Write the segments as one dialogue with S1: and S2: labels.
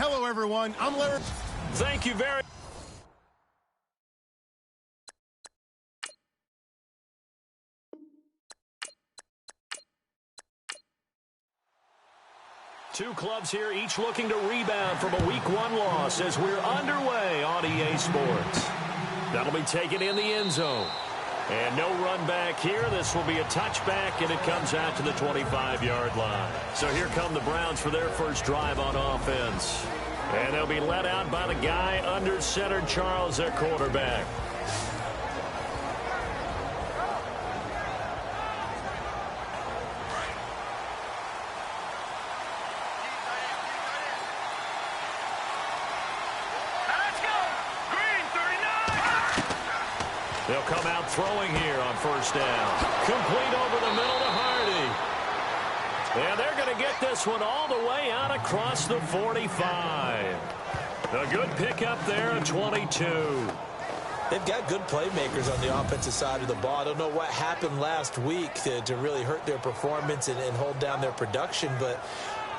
S1: Hello, everyone. I'm Larry.
S2: Thank you very much. Two clubs here, each looking to rebound from a Week 1 loss as we're underway on EA Sports. That'll be taken in the end zone. And no run back here. This will be a touchback, and it comes out to the 25-yard line. So here come the Browns for their first drive on offense. And they'll be led out by the guy under center, Charles, their quarterback. They'll come out throwing here on first down. Complete over the middle to Hardy. And they're going to get this one all the way out across the 45. A good pickup there at 22.
S3: They've got good playmakers on the offensive side of the ball. I don't know what happened last week to really hurt their performance and hold down their production, but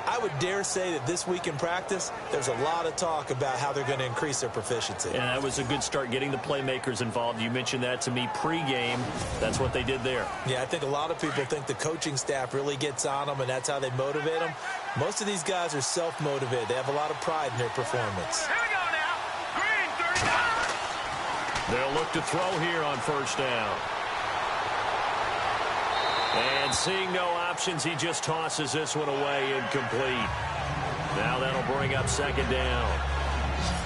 S3: I would dare say that this week in practice, there's a lot of talk about how they're going to increase their proficiency.
S2: And that was a good start getting the playmakers involved. You mentioned that to me pregame. That's what they did there.
S3: Yeah, I think a lot of people think the coaching staff really gets on them, and that's how they motivate them. Most of these guys are self-motivated. They have a lot of pride in their performance.
S4: Here we go now. Green 39.
S2: They'll look to throw here on first down. And seeing no options, he just tosses this one away incomplete. Now that'll bring up second down.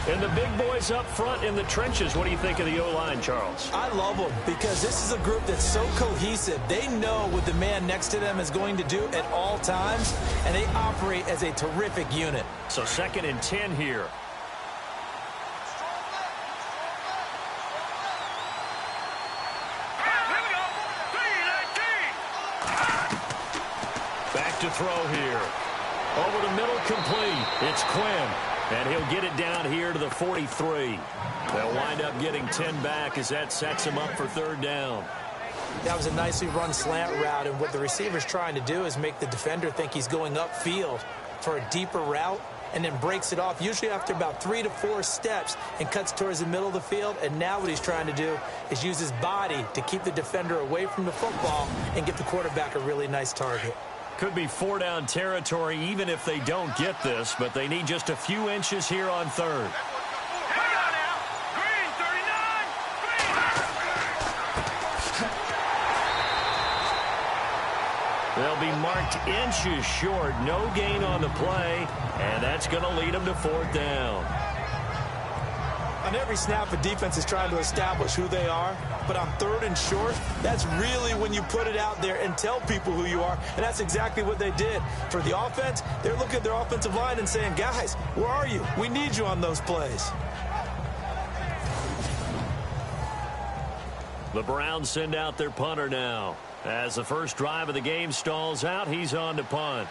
S2: And the big boys up front in the trenches. What do you think of the O-line, Charles?
S3: I love them because this is a group that's so cohesive. They know what the man next to them is going to do at all times, and they operate as a terrific unit.
S2: So 2nd and 10 here. To throw here. Over the middle, complete. It's Quinn, and he'll get it down here to the 43. They'll wind up getting 10 back as that sets him up for 3rd down.
S3: That was a nicely run slant route, and what the receiver's trying to do is make the defender think he's going upfield for a deeper route, and then breaks it off, usually after about 3 to 4 steps, and cuts towards the middle of the field. And now what he's trying to do is use his body to keep the defender away from the football and get the quarterback a really nice target.
S2: Could be 4-down territory even if they don't get this, but they need just a few inches here on 3rd. They'll be marked inches short. No gain on the play, and that's going to lead them to 4th down.
S3: On every snap, the defense is trying to establish who they are, but on 3rd and short, that's really when you put it out there and tell people who you are, and that's exactly what they did. For the offense, they're looking at their offensive line and saying, guys, where are you? We need you on those plays.
S2: The Browns send out their punter now. As the first drive of the game stalls out, he's on to punt.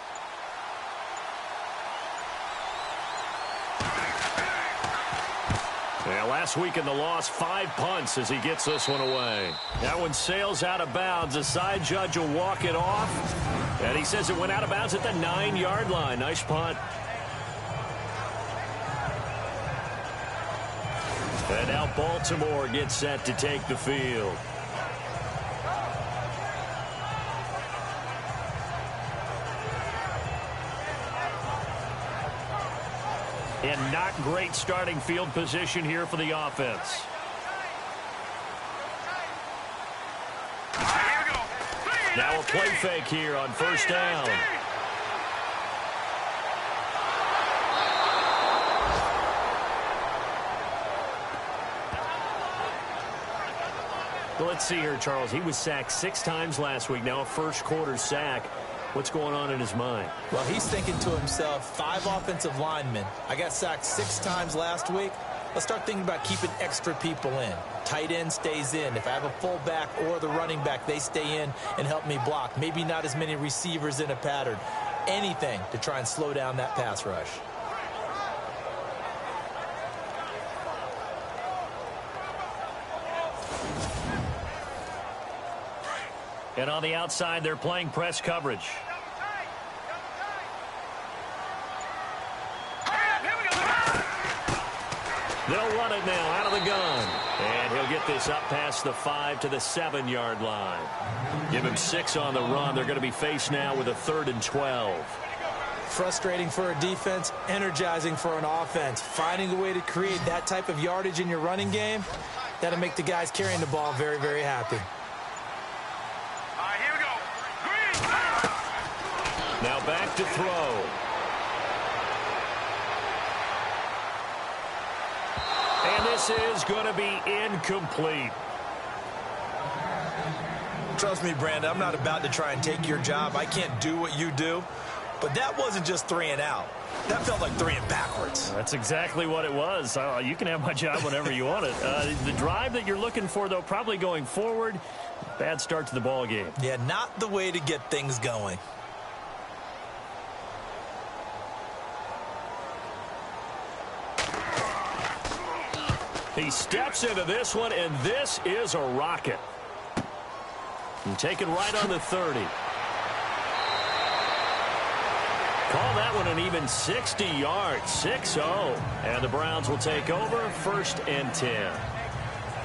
S2: Yeah, last week in the loss, 5 punts as he gets this one away. That one sails out of bounds. The side judge will walk it off. And he says it went out of bounds at the 9-yard line. Nice punt. And now Baltimore gets set to take the field. And not great starting field position here for the offense. Now a play fake here on first down. Well, let's see here, Charles. He was sacked 6 times last week. Now a first-quarter sack. What's going on in his mind?
S3: Well, he's thinking to himself, 5 offensive linemen. I got sacked 6 times last week. Let's start thinking about keeping extra people in. Tight end stays in. If I have a fullback or the running back, they stay in and help me block. Maybe not as many receivers in a pattern. Anything to try and slow down that pass rush.
S2: And on the outside, they're playing press coverage. They'll run it now out of the gun. And he'll get this up past the 5 to the 7-yard line. Give him 6 on the run. They're going to be faced now with a 3rd and 12.
S3: Frustrating for a defense, energizing for an offense. Finding a way to create that type of yardage in your running game, that'll make the guys carrying the ball very, very happy.
S4: All right, here we go. Green.
S2: Now back to throw. And this is going to be incomplete.
S3: Trust me, Brandon, I'm not about to try and take your job. I can't do what you do. But that wasn't just 3 and out. That felt like 3 and backwards.
S1: That's exactly what it was. You can have my job whenever you want it. The drive that you're looking for, though, probably going forward. Bad start to the ball game.
S3: Yeah, not the way to get things going.
S2: He steps into this one, and this is a rocket. And taken right on the 30. Call that one an even 60 yards, 6-0. And the Browns will take over, 1st and 10.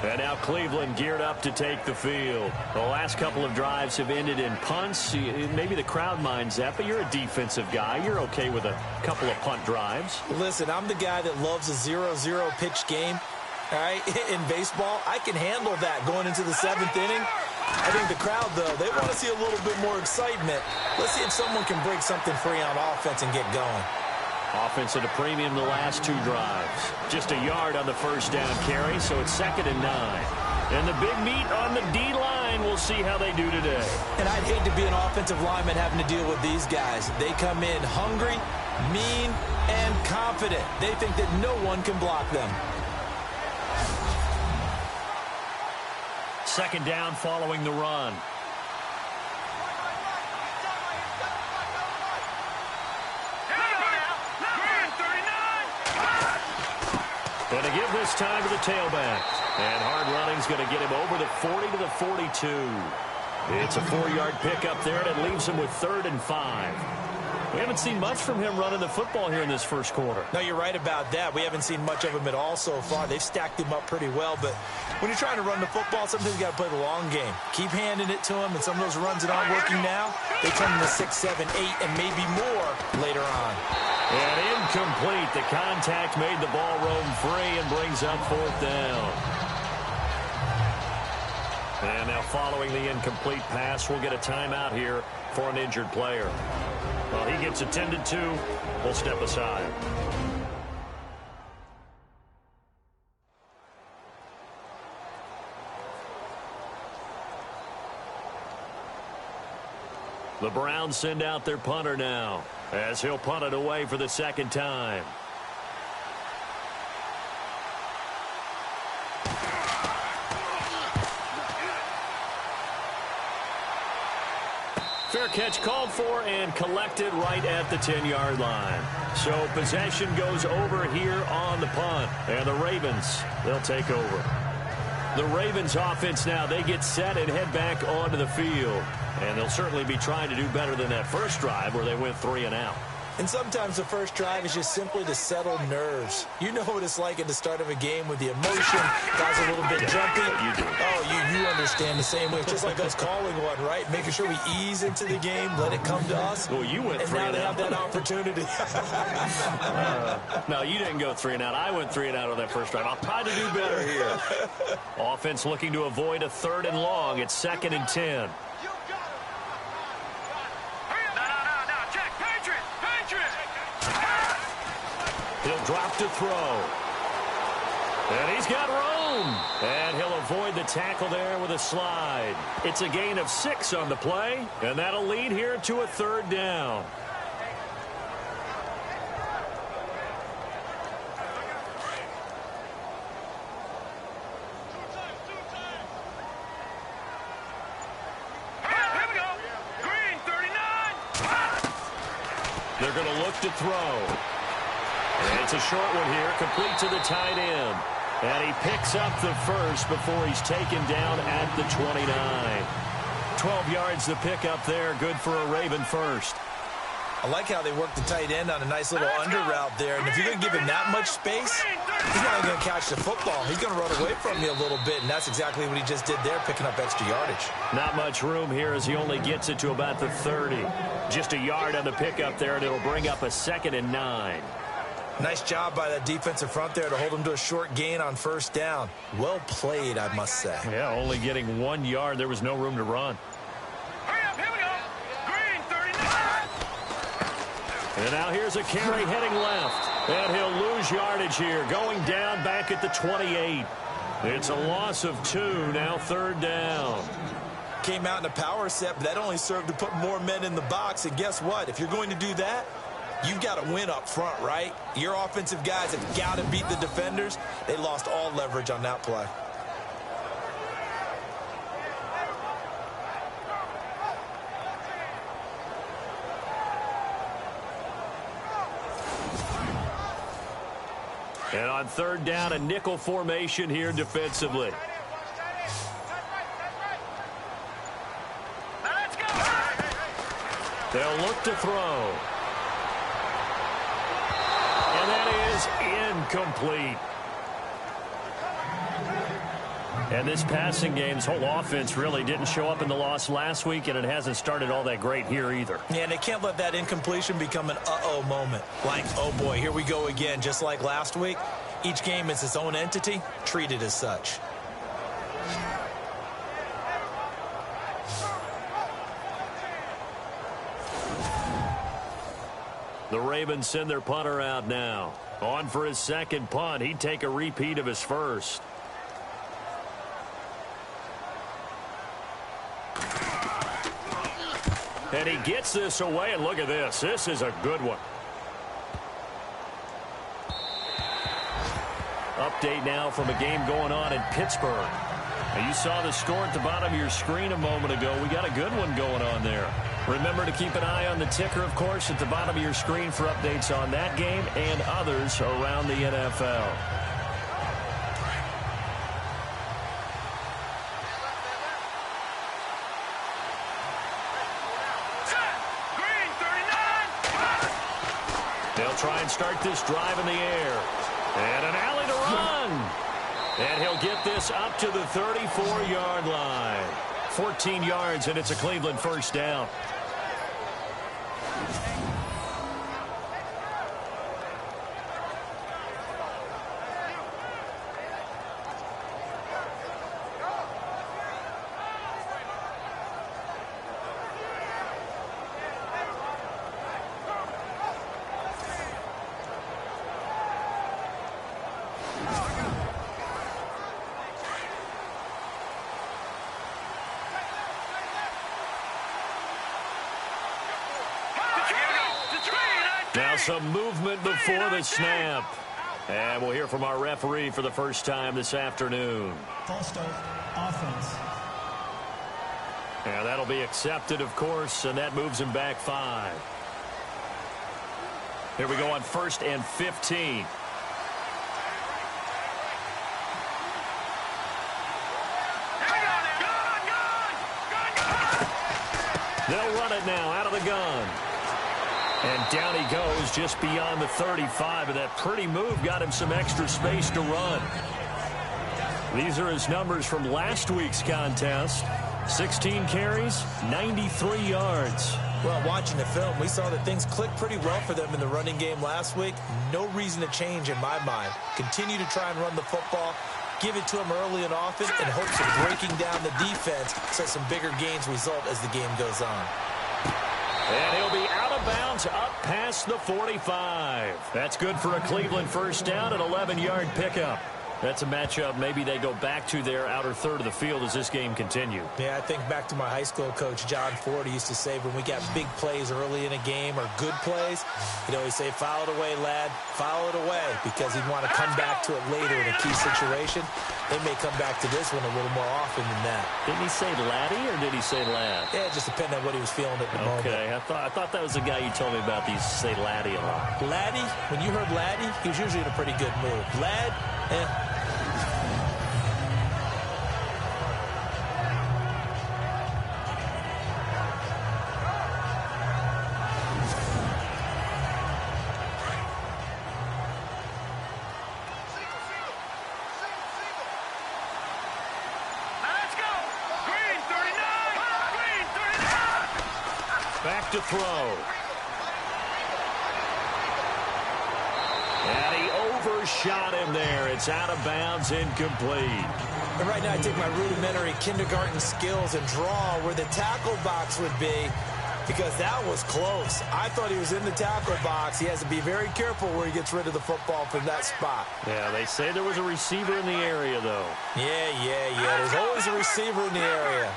S2: And now Cleveland geared up to take the field. The last couple of drives have ended in punts. Maybe the crowd minds that, but you're a defensive guy. You're okay with a couple of punt drives.
S3: Listen, I'm the guy that loves a 0-0 pitch game. All right, in baseball, I can handle that going into the 7th inning. I think the crowd, though, they want to see a little bit more excitement. Let's see if someone can break something free on offense and get going.
S2: Offense at a premium the last 2 drives. Just a yard on the first down carry, so it's 2nd and 9. And the big meat on the D-line, we'll see how they do today.
S3: And I'd hate to be an offensive lineman having to deal with these guys. They come in hungry, mean, and confident. They think that no one can block them.
S2: 2nd down following the run. Going to give this time to the tailback. And hard running's going to get him over the 40 to the 42. It's a 4-yard pickup there, and it leaves him with 3rd and 5. We haven't seen much from him running the football here in this first quarter.
S3: No, you're right about that. We haven't seen much of him at all so far. They've stacked him up pretty well, but when you're trying to run the football, sometimes you got to play the long game. Keep handing it to him, and some of those runs that aren't working now, they turn into 6, 7, 8, and maybe more later on.
S2: And incomplete. The contact made the ball roam free and brings up 4th down. And now following the incomplete pass, we'll get a timeout here for an injured player. Well, he gets attended to. We'll step aside. The Browns send out their punter now, as he'll punt it away for the 2nd time. Fair catch called for and collected right at the 10-yard line. So possession goes over here on the punt. And the Ravens, they'll take over. The Ravens offense now, they get set and head back onto the field. And they'll certainly be trying to do better than that first drive where they went 3 and out.
S3: And sometimes the first drive is just simply to settle nerves. You know what it's like at the start of a game with the emotion. Guys a little bit jumpy. Oh, you understand the same way. It's just like us calling one, right? Making sure we ease into the game, let it come to us.
S2: Well, you went 3 and out.
S3: And now they have that opportunity.
S2: No, you didn't go 3 and out. I went 3 and out on that first drive. I'll try to do better here. Offense looking to avoid a 3rd and long. It's 2nd and 10. He'll drop to throw. And he's got room. And he'll avoid the tackle there with a slide. It's a gain of 6 on the play. And that'll lead here to a 3rd down.
S4: Here we go. Green, 39.
S2: They're going to look to throw. And it's a short one here, complete to the tight end. And he picks up the first before he's taken down at the 29. 12 yards the pickup there, good for a Raven first.
S3: I like how they work the tight end on a nice little under route there. And if you're going to give him that much space, he's not going to catch the football. He's going to run away from you a little bit, and that's exactly what he just did there, picking up extra yardage.
S2: Not much room here as he only gets it to about the 30. Just a yard on the pickup there, and it'll bring up a 2nd and 9.
S3: Nice job by that defensive front there to hold him to a short gain on first down. Well played, I must say.
S2: Yeah, only getting 1 yard. There was no room to run.
S4: Hurry up, here we go. Green, 39.
S2: And now here's a carry heading left. And he'll lose yardage here, going down back at the 28. It's a loss of 2, now 3rd down.
S3: Came out in a power set, but that only served to put more men in the box. And guess what? If you're going to do that, you've got to win up front, right? Your offensive guys have got to beat the defenders. They lost all leverage on that play.
S2: And on 3rd down, a nickel formation here defensively.
S4: Let's go.
S2: They'll look to throw. And that is incomplete. And this passing game's whole offense really didn't show up in the loss last week, and it hasn't started all that great here either.
S3: Yeah, and they can't let that incompletion become an uh-oh moment. Like, oh boy, here we go again, just like last week. Each game is its own entity, treated as such.
S2: The Ravens send their punter out now. On for his 2nd punt. He'd take a repeat of his first. And he gets this away, and look at this. This is a good one. Update now from a game going on in Pittsburgh. Now, you saw the score at the bottom of your screen a moment ago. We got a good one going on there. Remember to keep an eye on the ticker, of course, at the bottom of your screen for updates on that game and others around the NFL.
S4: Green, 39.
S2: They'll try and start this drive in the air. And an alley to run. And he'll get this up to the 34-yard line. 14 yards, and it's a Cleveland first down. Now some movement before the snap. And we'll hear from our referee for the first time this afternoon.
S5: False start, offense.
S2: And that'll be accepted, of course, and that moves him back 5. Here we go on 1st and 15. They'll run it now out of the gun. And down he goes just beyond the 35, and that pretty move got him some extra space to run. These are his numbers from last week's contest. 16 carries, 93 yards.
S3: Well, watching the film, we saw that things clicked pretty well for them in the running game last week. No reason to change in my mind. Continue to try and run the football, give it to him early and often, in hopes of breaking down the defense so some bigger gains result as the game goes on.
S2: And he'll be out of bounds up past the 45. That's good for a Cleveland first down, an 11-yard pickup. That's a matchup maybe they go back to their outer third of the field as this game continues.
S3: Yeah, I think back to my high school coach, John Ford. He used to say when we got big plays early in a game or good plays, he'd always say, foul it away, lad, foul it away, because he'd want to come back to it later in a key situation. They may come back to this one a little more often than that.
S2: Didn't he say laddie or did he say lad?
S3: Yeah, it just depended on what he was feeling at the moment.
S2: Okay, I thought that was the guy you told me about. He used to say laddie a lot.
S3: Laddie, when you heard laddie, he was usually in a pretty good mood. Lad,
S2: back to throw. And he overshot him there. It's out of bounds, incomplete.
S3: And right now I take my rudimentary kindergarten skills and draw where the tackle box would be, because that was close. I thought he was in the tackle box. He has to be very careful where he gets rid of the football from that spot.
S1: Yeah, they say there was a receiver in the area, though.
S3: Yeah. There's always a receiver in the area.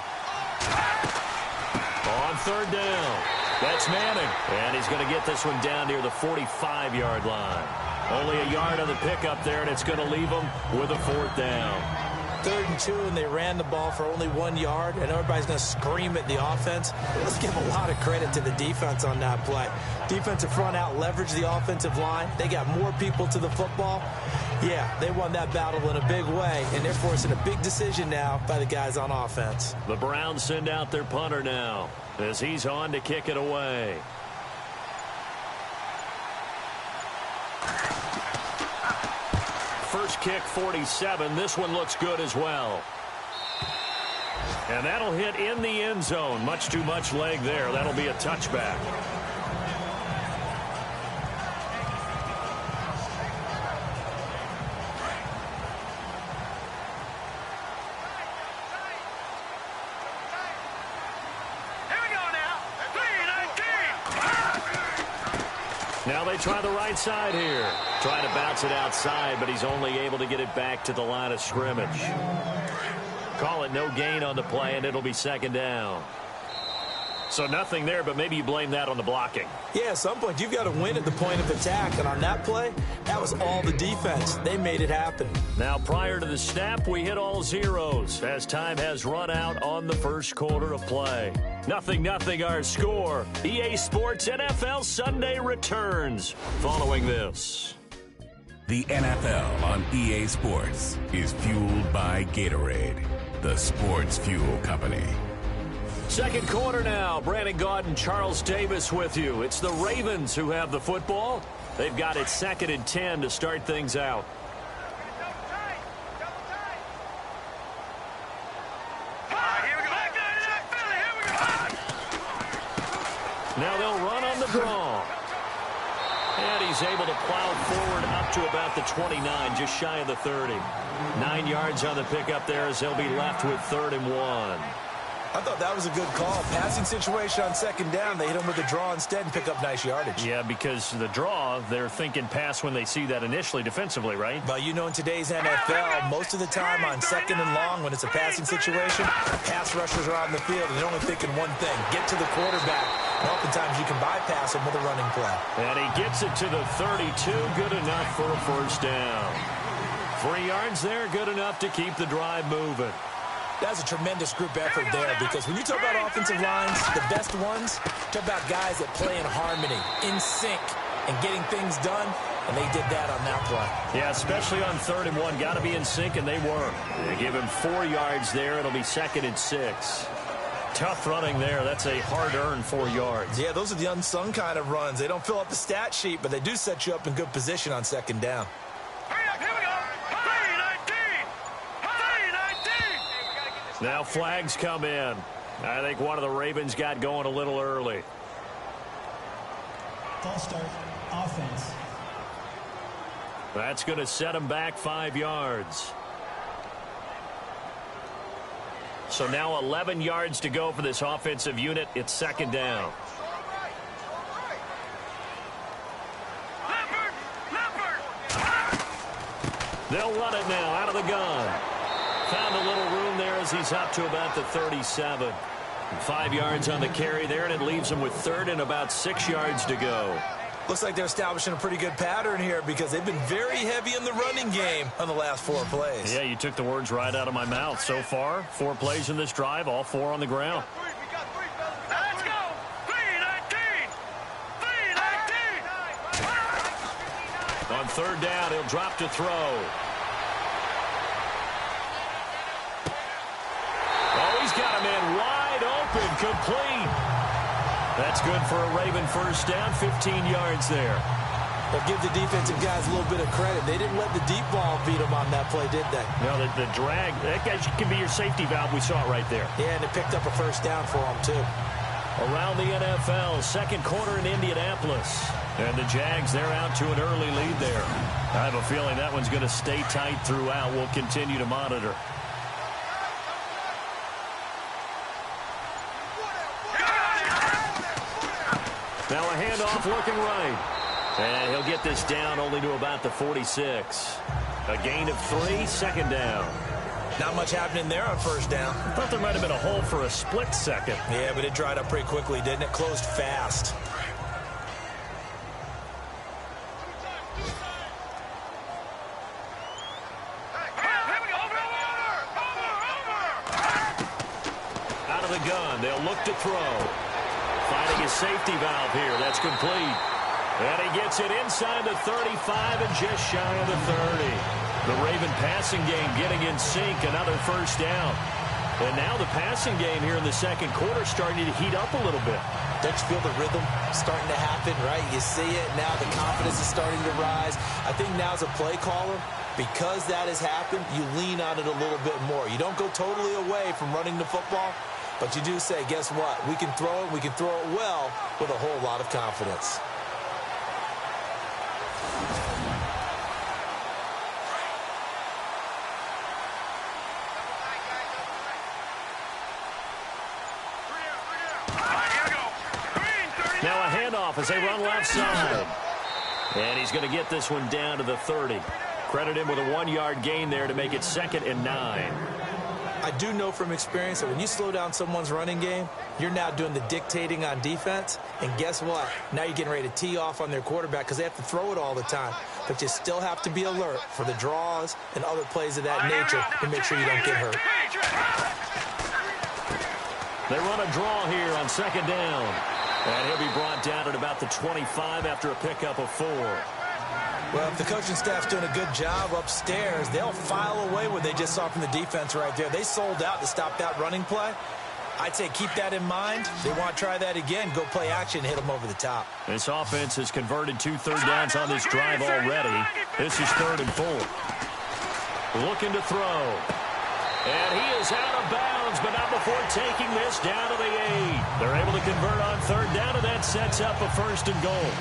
S2: On third down, that's Manning. And he's going to get this one down near the 45-yard line. Only a yard on the pickup there, and it's going to leave him with a fourth down.
S3: 3rd and 2, and they ran the ball for only 1 yard, and everybody's going to scream at the offense. Let's give a lot of credit to the defense on that play. Defensive front out leveraged the offensive line. They got more people to the football. Yeah, they won that battle in a big way, and they're forcing a big decision now by the guys on offense.
S2: The Browns send out their punter now as he's on to kick it away. First kick, 47. This one looks good as well. And that'll hit in the end zone. Much too much leg there. That'll be a touchback. Now they try the right side here. Trying to bounce it outside, but he's only able to get it back to the line of scrimmage. Call it no gain on the play, and it'll be second down. So nothing there, but maybe you blame that on the blocking.
S3: Yeah, at some point you've got to win at the point of attack, and on that play, that was all the defense. They made it happen.
S2: Now prior to the snap, we hit all zeros as time has run out on the first quarter of play. 0-0 our score. EA Sports NFL Sunday returns following this.
S6: The NFL on EA Sports is fueled by Gatorade, the sports fuel company.
S2: Second quarter now. Brandon Gaudin, Charles Davis with you. It's the Ravens who have the football. They've got it 2nd and 10 to start things out. Now they'll run on the draw. And he's able to plow forward up to about the 29, just shy of the 30. 9 yards on the pickup there as they'll be left with 3rd and 1.
S3: I thought that was a good call. Passing situation on 2nd down. They hit him with the draw instead and pick up nice yardage.
S1: Yeah, because the draw, they're thinking pass when they see that initially defensively, right?
S3: But you know, in today's NFL, most of the time on 2nd and long, when it's a passing situation, pass rushers are on the field, and they're only thinking one thing: get to the quarterback. And oftentimes you can bypass him with a running play.
S2: And he gets it to the 32. Good enough for a first down. 3 yards there, good enough to keep the drive moving.
S3: That's a tremendous group effort there, because when you talk about offensive lines, the best ones, talk about guys that play in harmony, in sync, and getting things done, and they did that on that play.
S2: Yeah, especially on 3rd and 1. Got to be in sync, and they were. They give him 4 yards there. It'll be 2nd and 6. Tough running there. That's a hard-earned 4 yards.
S3: Yeah, those are the unsung kind of runs. They don't fill up the stat sheet, but they do set you up in good position on 2nd down.
S2: Now flags come in. I think one of the Ravens got going a little early.
S5: False start, offense.
S2: That's going to set them back 5 yards. So now 11 yards to go for this offensive unit. It's 2nd down. They'll run it now out of the gun. Found a little room there as he's up to about the 37. 5 yards on the carry there, and it leaves him with 3rd and about 6 yards to go.
S3: Looks like they're establishing a pretty good pattern here, because they've been very heavy in the running game on the last 4 plays.
S1: Yeah, you took the words right out of my mouth. So far, 4 plays in this drive, all 4 on the ground.
S4: Let's go! 3-19!
S2: On 3rd down, he'll drop to throw. He's got a man wide open, complete. That's good for a Raven first down, 15 yards there.
S3: But give the defensive guys a little bit of credit. They didn't let the deep ball beat them on that play, did they?
S1: No, the drag, that guy can be your safety valve. We saw it right there.
S3: Yeah, and it picked up a first down for them, too.
S2: Around the NFL, second quarter in Indianapolis. And the Jags, they're out to an early lead there. I have a feeling that one's going to stay tight throughout. We'll continue to monitor. Now a handoff looking right. And he'll get this down only to about the 46. A gain of 3, second down.
S3: Not much happening there on first down.
S1: I thought there might have been a hole for a split second.
S3: Yeah, but it dried up pretty quickly, didn't it? Closed fast.
S2: Out of the gun, they'll look to throw. Finding his safety valve here. That's complete. And he gets it inside the 35 and just shy of the 30. The Raven passing game getting in sync. Another first down. And now the passing game here in the second quarter starting to heat up a little bit.
S3: Don't you feel the rhythm starting to happen, right? You see it now. The confidence is starting to rise. I think now as a play caller, because that has happened, you lean on it a little bit more. You don't go totally away from running the football, but you do say, guess what? We can throw it. We can throw it well with a whole lot of confidence.
S2: Now a handoff as they run left side. And he's going to get this one down to the 30. Credit him with a 1-yard gain there to make it 2nd and 9.
S3: I do know from experience that when you slow down someone's running game, you're now doing the dictating on defense. And guess what? Now you're getting ready to tee off on their quarterback because they have to throw it all the time. But you still have to be alert for the draws and other plays of that nature to make sure you don't get hurt.
S2: They run a draw here on 2nd down. And he'll be brought down at about the 25 after a pickup of 4.
S3: Well, if the coaching staff's doing a good job upstairs, they'll file away what they just saw from the defense right there. They sold out to stop that running play. I'd say keep that in mind. They want to try that again. Go play action, hit them over the top.
S2: This offense has converted 2 third downs on this drive already. This is 3rd and 4. Looking to throw. And he is out of bounds, but not before taking this down to the 8. They're able to convert on 3rd down, and that sets up a 1st and goal.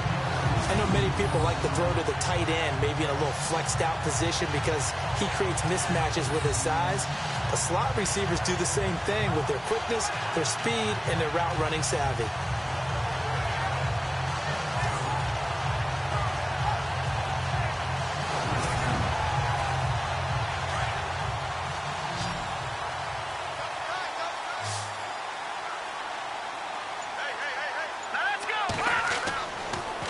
S3: I know many people like to throw to the tight end, maybe in a little flexed out position because he creates mismatches with his size. The slot receivers do the same thing with their quickness, their speed, and their route running savvy.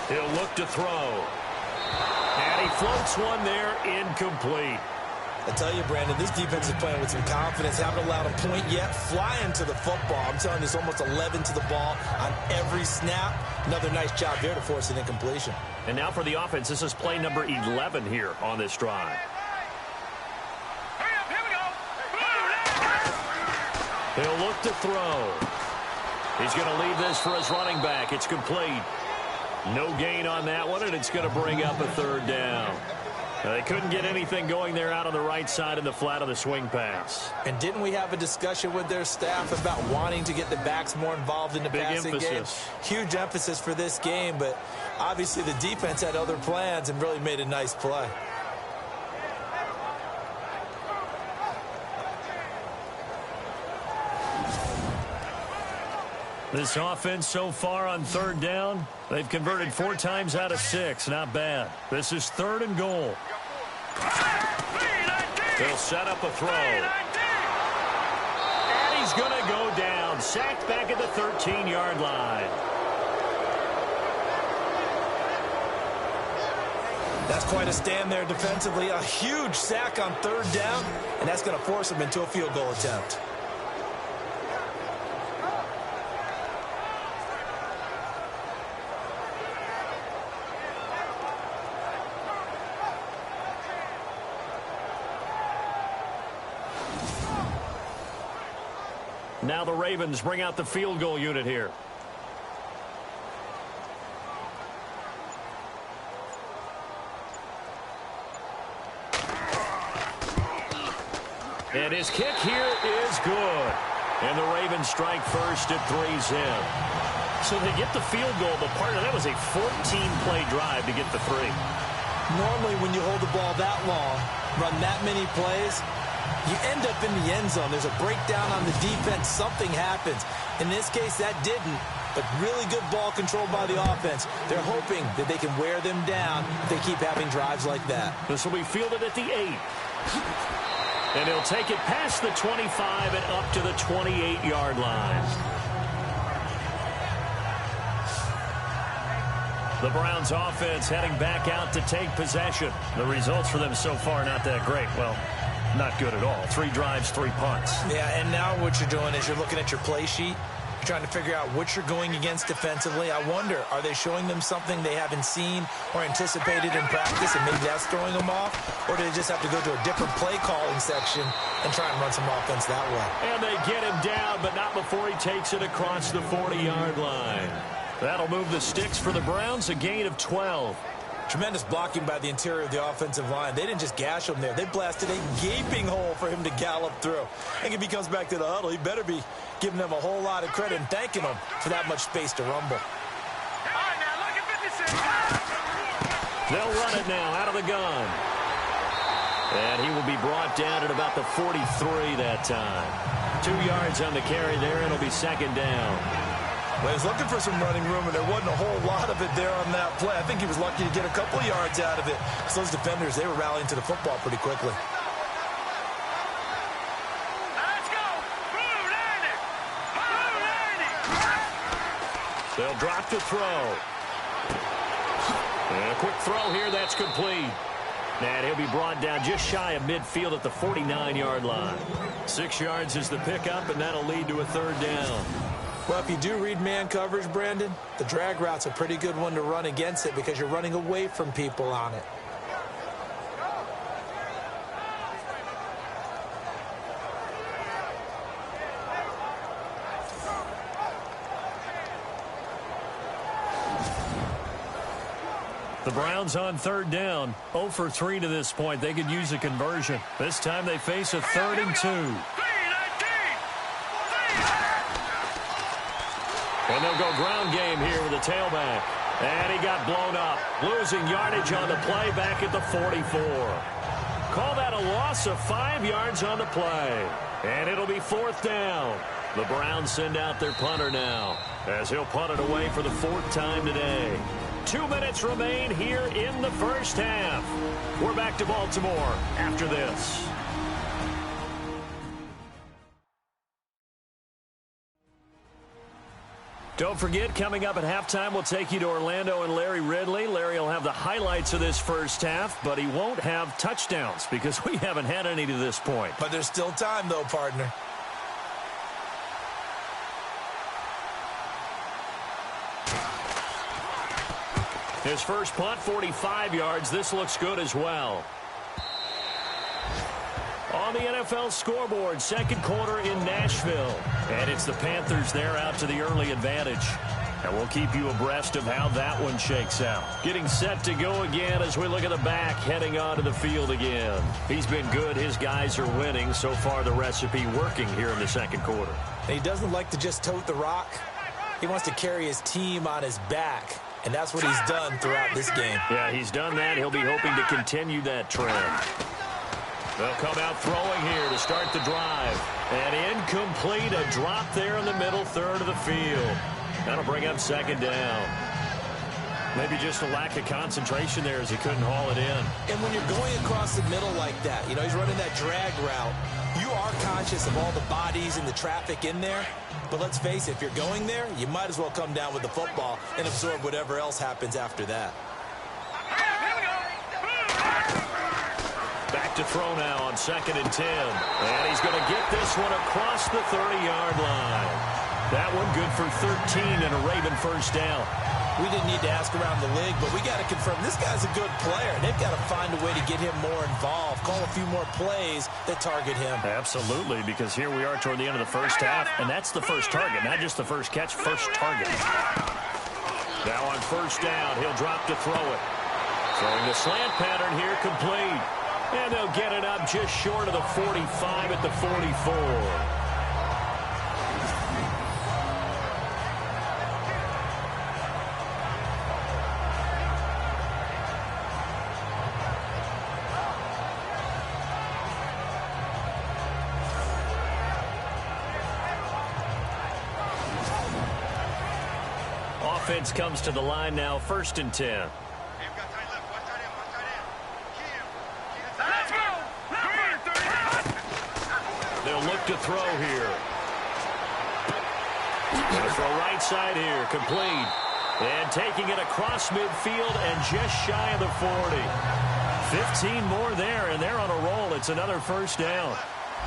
S2: He'll look to throw. And he floats one there, incomplete.
S3: I tell you, Brandon, this defense is playing with some confidence. Haven't allowed a point yet. Flying to the football. I'm telling you, it's almost 11 to the ball on every snap. Another nice job there to force an incompletion.
S1: And now for the offense, this is play number 11 here on this drive.
S2: He'll look to throw. He's going to leave this for his running back. It's complete. No gain on that one, and it's going to bring up a 3rd down. They couldn't get anything going there out on the right side in the flat of the swing pass.
S3: And didn't we have a discussion with their staff about wanting to get the backs more involved in the passing game? Huge emphasis for this game, but obviously the defense had other plans and really made a nice play.
S1: This offense so far on 3rd down, they've converted 4 times out of 6. Not bad. This is 3rd and goal.
S2: They'll set up a throw. And he's going to go down. Sacked back at the 13-yard line.
S3: That's quite a stand there defensively. A huge sack on 3rd down, and that's going to force them into a field goal attempt.
S1: Now the Ravens bring out the field goal unit here.
S2: And his kick here is good. And the Ravens strike first. It 3's in.
S1: So they get the field goal, but part of that was a 14-play drive to get the 3.
S3: Normally, when you hold the ball that long, run that many plays, you end up in the end zone. There's a breakdown on the defense. Something happens. In this case, that didn't. But really good ball control by the offense. They're hoping that they can wear them down if they keep having drives like that.
S1: This will be fielded at the 8. And he'll take it past the 25 and up to the 28-yard line. The Browns offense heading back out to take possession. The results for them so far not that great. Well, not good at all. 3 drives, 3 punts.
S3: Yeah, and now what you're doing is you're looking at your play sheet. You're trying to figure out what you're going against defensively. I wonder, are they showing them something they haven't seen or anticipated in practice, and maybe that's throwing them off? Or do they just have to go to a different play calling section and try and run some offense that way?
S2: And they get him down, but not before he takes it across the 40-yard line. That'll move the sticks for the Browns, a gain of 12.
S3: Tremendous blocking by the interior of the offensive line. They didn't just gash him there. They blasted a gaping hole for him to gallop through. I think if he comes back to the huddle, he better be giving them a whole lot of credit and thanking them for that much space to rumble.
S2: They'll run it now out of the gun. And he will be brought down at about the 43 that time. 2 yards on the carry there, and it'll be second down.
S3: Well, he was looking for some running room, and there wasn't a whole lot of it there on that play. I think he was lucky to get a couple yards out of it. So those defenders, they were rallying to the football pretty quickly.
S4: Let's go! Move, Landy! Move, Landy!
S2: They'll drop to throw. And a quick throw here, that's complete. And he'll be brought down just shy of midfield at the 49-yard line. 6 yards is the pickup, and that'll lead to a third down.
S3: Well, if you do read man coverage, Brandon, the drag route's a pretty good one to run against it because you're running away from people on it.
S1: The Browns on third down, 0 for 3 to this point. They could use a conversion. This time they face a 3rd and 2.
S2: And they'll go ground game here with the tailback. And he got blown up. Losing yardage on the play back at the 44. Call that a loss of 5 yards on the play. And it'll be 4th down. The Browns send out their punter now, as he'll punt it away for the 4th time today. 2 minutes remain here in the first half. We're back to Baltimore after this.
S1: Don't forget, coming up at halftime, we'll take you to Orlando and Larry Ridley. Larry will have the highlights of this first half, but he won't have touchdowns because we haven't had any to this point.
S3: But there's still time, though, partner.
S2: His first punt, 45 yards. This looks good as well. On the NFL scoreboard, second quarter in Nashville. And it's the Panthers there out to the early advantage. And we'll keep you abreast of how that one shakes out. Getting set to go again as we look at the back heading onto the field again. He's been good. His guys are winning. So far, the recipe working here in the second quarter.
S3: And he doesn't like to just tote the rock. He wants to carry his team on his back. And that's what he's done throughout this game.
S2: Yeah, he's done that. He'll be hoping to continue that trend. They'll come out throwing here to start the drive. And incomplete, a drop there in the middle third of the field. That'll bring up second down.
S1: Maybe just a lack of concentration there as he couldn't haul it in.
S3: And when you're going across the middle like that, you know, he's running that drag route, you are conscious of all the bodies and the traffic in there. But let's face it, if you're going there, you might as well come down with the football and absorb whatever else happens after that.
S2: Back to throw now on 2nd and 10. And he's going to get this one across the 30-yard line. That one good for 13 and a Raven first down.
S3: We didn't need to ask around the league, but we got to confirm this guy's a good player. They've got to find a way to get him more involved, call a few more plays that target him.
S1: Absolutely, because here we are toward the end of the first half, and that's the first target, not just the first catch, first target.
S2: Now on first down, he'll drop to throw it. Throwing the slant pattern here, complete. And they'll get it up just short of the 45 at the 44.
S1: Offense comes to the line now, 1st and 10.
S4: Let's go!
S1: They'll look to throw here. Gonna throw right side here, complete. And taking it across midfield and just shy of the 40. 15 more there, and they're on a roll. It's another 1st down.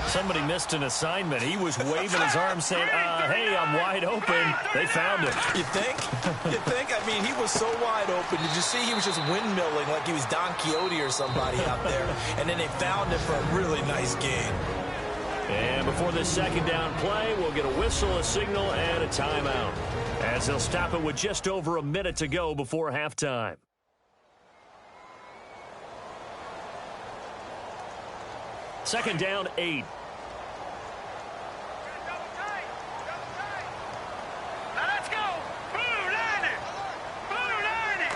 S1: Somebody missed an assignment. He was waving his arms saying, hey, I'm wide open. They found him.
S3: You think? You think? I mean, he was so wide open. Did you see he was just windmilling like he was Don Quixote or somebody out there? And then they found him for a really nice gain.
S1: And before this 2nd down play, we'll get a whistle, a signal, and a timeout, as they'll stop it with just over a minute to go before halftime. Second down, 8.
S4: Let's go! Blue line it! Blue line it!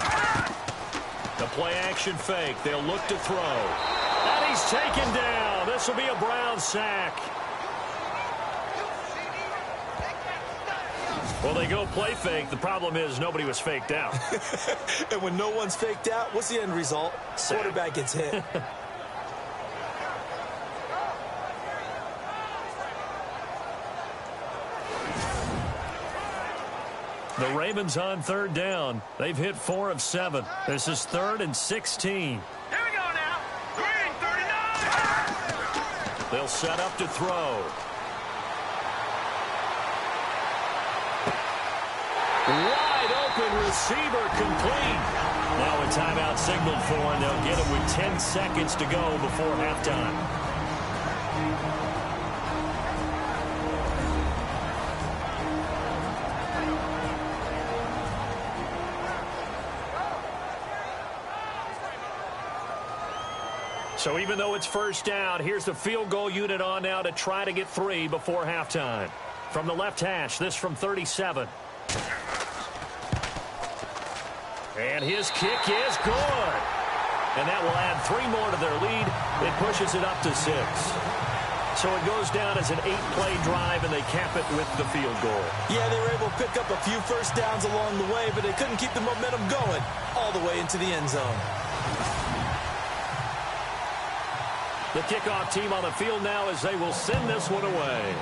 S1: The play action fake. They'll look to throw. And he's taken down. This will be a Browns sack. Well, they go play fake. The problem is nobody was faked out.
S3: And when no one's faked out, what's the end result? Quarterback gets hit.
S1: The Ravens on 3rd down. They've hit 4 of 7. This is 3rd and 16.
S4: Here we go now! Green 39!
S1: They'll set up to throw. Wide open receiver, complete. Now a timeout signaled for, and they'll get it with 10 seconds to go before halftime. So even though it's 1st down, here's the field goal unit on now to try to get 3 before halftime. From the left hash, this from 37. And his kick is good. And that will add 3 more to their lead. It pushes it up to 6. So it goes down as an 8-play drive, and they cap it with the field goal.
S3: Yeah, they were able to pick up a few 1st downs along the way, but they couldn't keep the momentum going all the way into the end zone.
S1: The kickoff team on the field now as they will send this one away.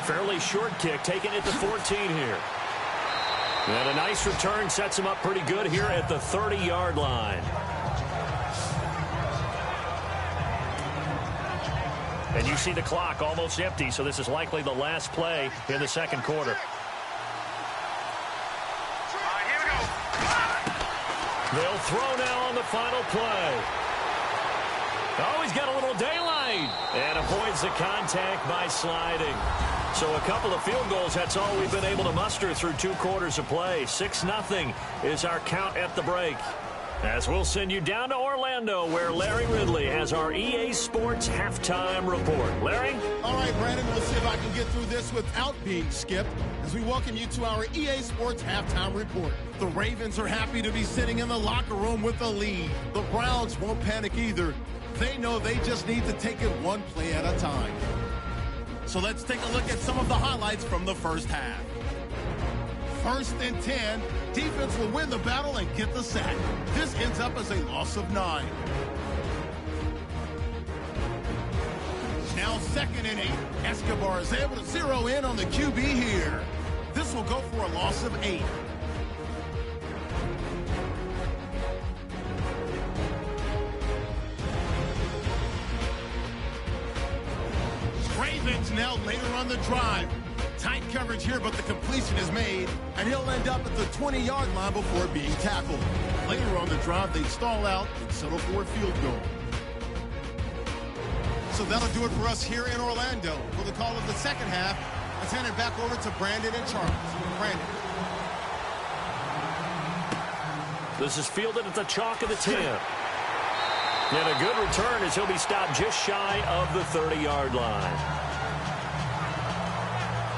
S1: Fairly short kick, taking it to 14 here. And a nice return sets him up pretty good here at the 30-yard line. And you see the clock almost empty, so this is likely the last play in the 2nd quarter. They'll throw now on the final play. Oh, he's got a little daylight. And avoids the contact by sliding. So a couple of field goals, that's all we've been able to muster through 2 quarters of play. 6-0 is our count at the break. As we'll send you down to Orlando, where Larry Ridley has our EA Sports halftime report. Larry?
S7: All right, Brandon, we'll see if I can get through this without being skipped as we welcome you to our EA Sports halftime report. The Ravens are happy to be sitting in the locker room with the lead. The Browns won't panic either. They know they just need to take it 1 play at a time. So let's take a look at some of the highlights from the 1st half. 1st and 10, defense will win the battle and get the sack. This ends up as a loss of 9. Now 2nd and 8, Escobar is able to zero in on the QB here. This will go for a loss of 8. Ravens now later on the drive. Tight coverage here, but the completion is made, and he'll end up at the 20-yard line before being tackled. Later on the drive, they stall out and settle for a field goal. So that'll do it for us here in Orlando. For the call of the 2nd half, let's hand it back over to Brandon and Charles. Brandon.
S1: This is fielded at the chalk of the 10. And a good return as he'll be stopped just shy of the 30-yard line.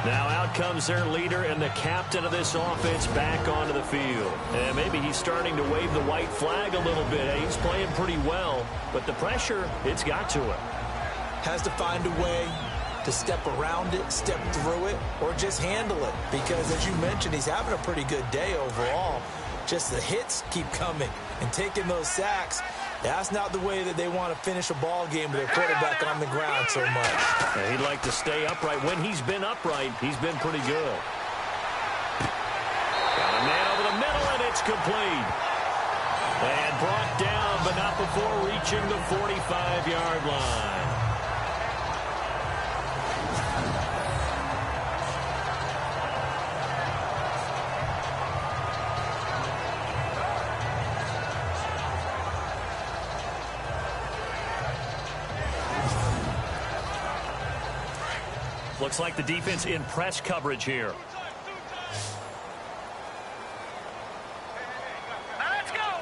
S1: Now out comes their leader and the captain of this offense back onto the field. And maybe he's starting to wave the white flag a little bit. He's playing pretty well, but the pressure, it's got to him.
S3: Has to find a way to step around it, step through it, or just handle it. Because, as you mentioned, he's having a pretty good day overall. Just the hits keep coming and taking those sacks. That's not the way that they want to finish a ball game with their quarterback on the ground so much.
S2: And he'd like to stay upright. When he's been upright, he's been pretty good. Got a man over the middle, and it's complete. And brought down, but not before reaching the 45-yard line. Looks like the defense in press coverage here.
S4: Let's go.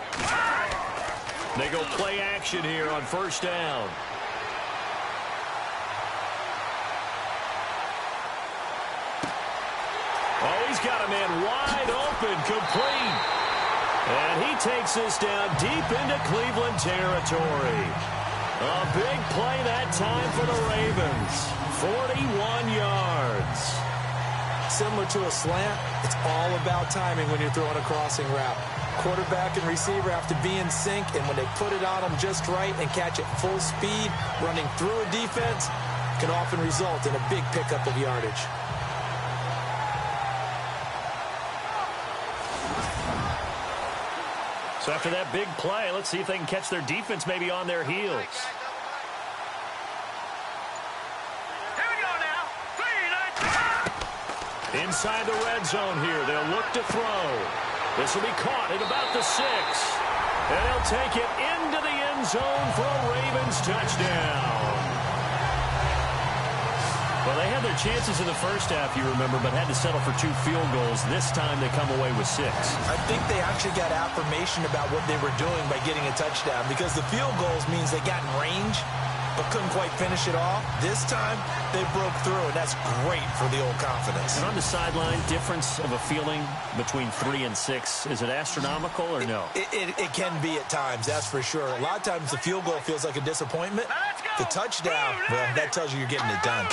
S2: They go play action here on first down. Oh, he's got a man wide open, complete. And he takes this down deep into Cleveland territory. A big play that time for the Ravens. 41 yards.
S3: Similar to a slant, it's all about timing when you're throwing a crossing route. Quarterback and receiver have to be in sync, and when they put it on them just right and catch it full speed, running through a defense can often result in a big pickup of yardage.
S2: So after that big play, let's see if they can catch their defense maybe on their heels. Inside the red zone here. They'll look to throw. This will be caught at about the 6. And they'll take it into the end zone for a Ravens touchdown. Well, they had their chances in the first half, you remember, but had to settle for 2 field goals. This time they come away with 6.
S3: I think they actually got affirmation about what they were doing by getting a touchdown, because the field goals means they got in range but couldn't quite finish it off. This time, they broke through, and that's great for the old confidence.
S2: And on the sideline, difference of a feeling between 3 and 6, is it astronomical or no?
S3: It can be at times, that's for sure. A lot of times the field goal feels like a disappointment. The touchdown, well, that tells you you're getting it done.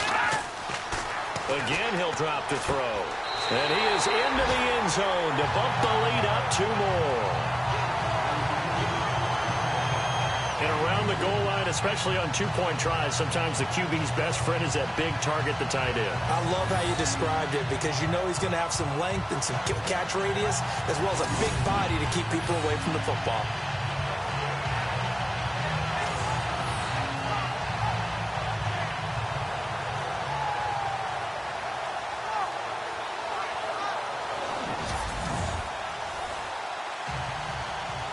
S2: Again, he'll drop to throw. And he is into the end zone to bump the lead up 2 more. And around the goal line, especially on 2-point tries, sometimes the QB's best friend is that big target, the tight end.
S3: I love how you described it, because you know he's going to have some length and some catch radius, as well as a big body to keep people away from the football.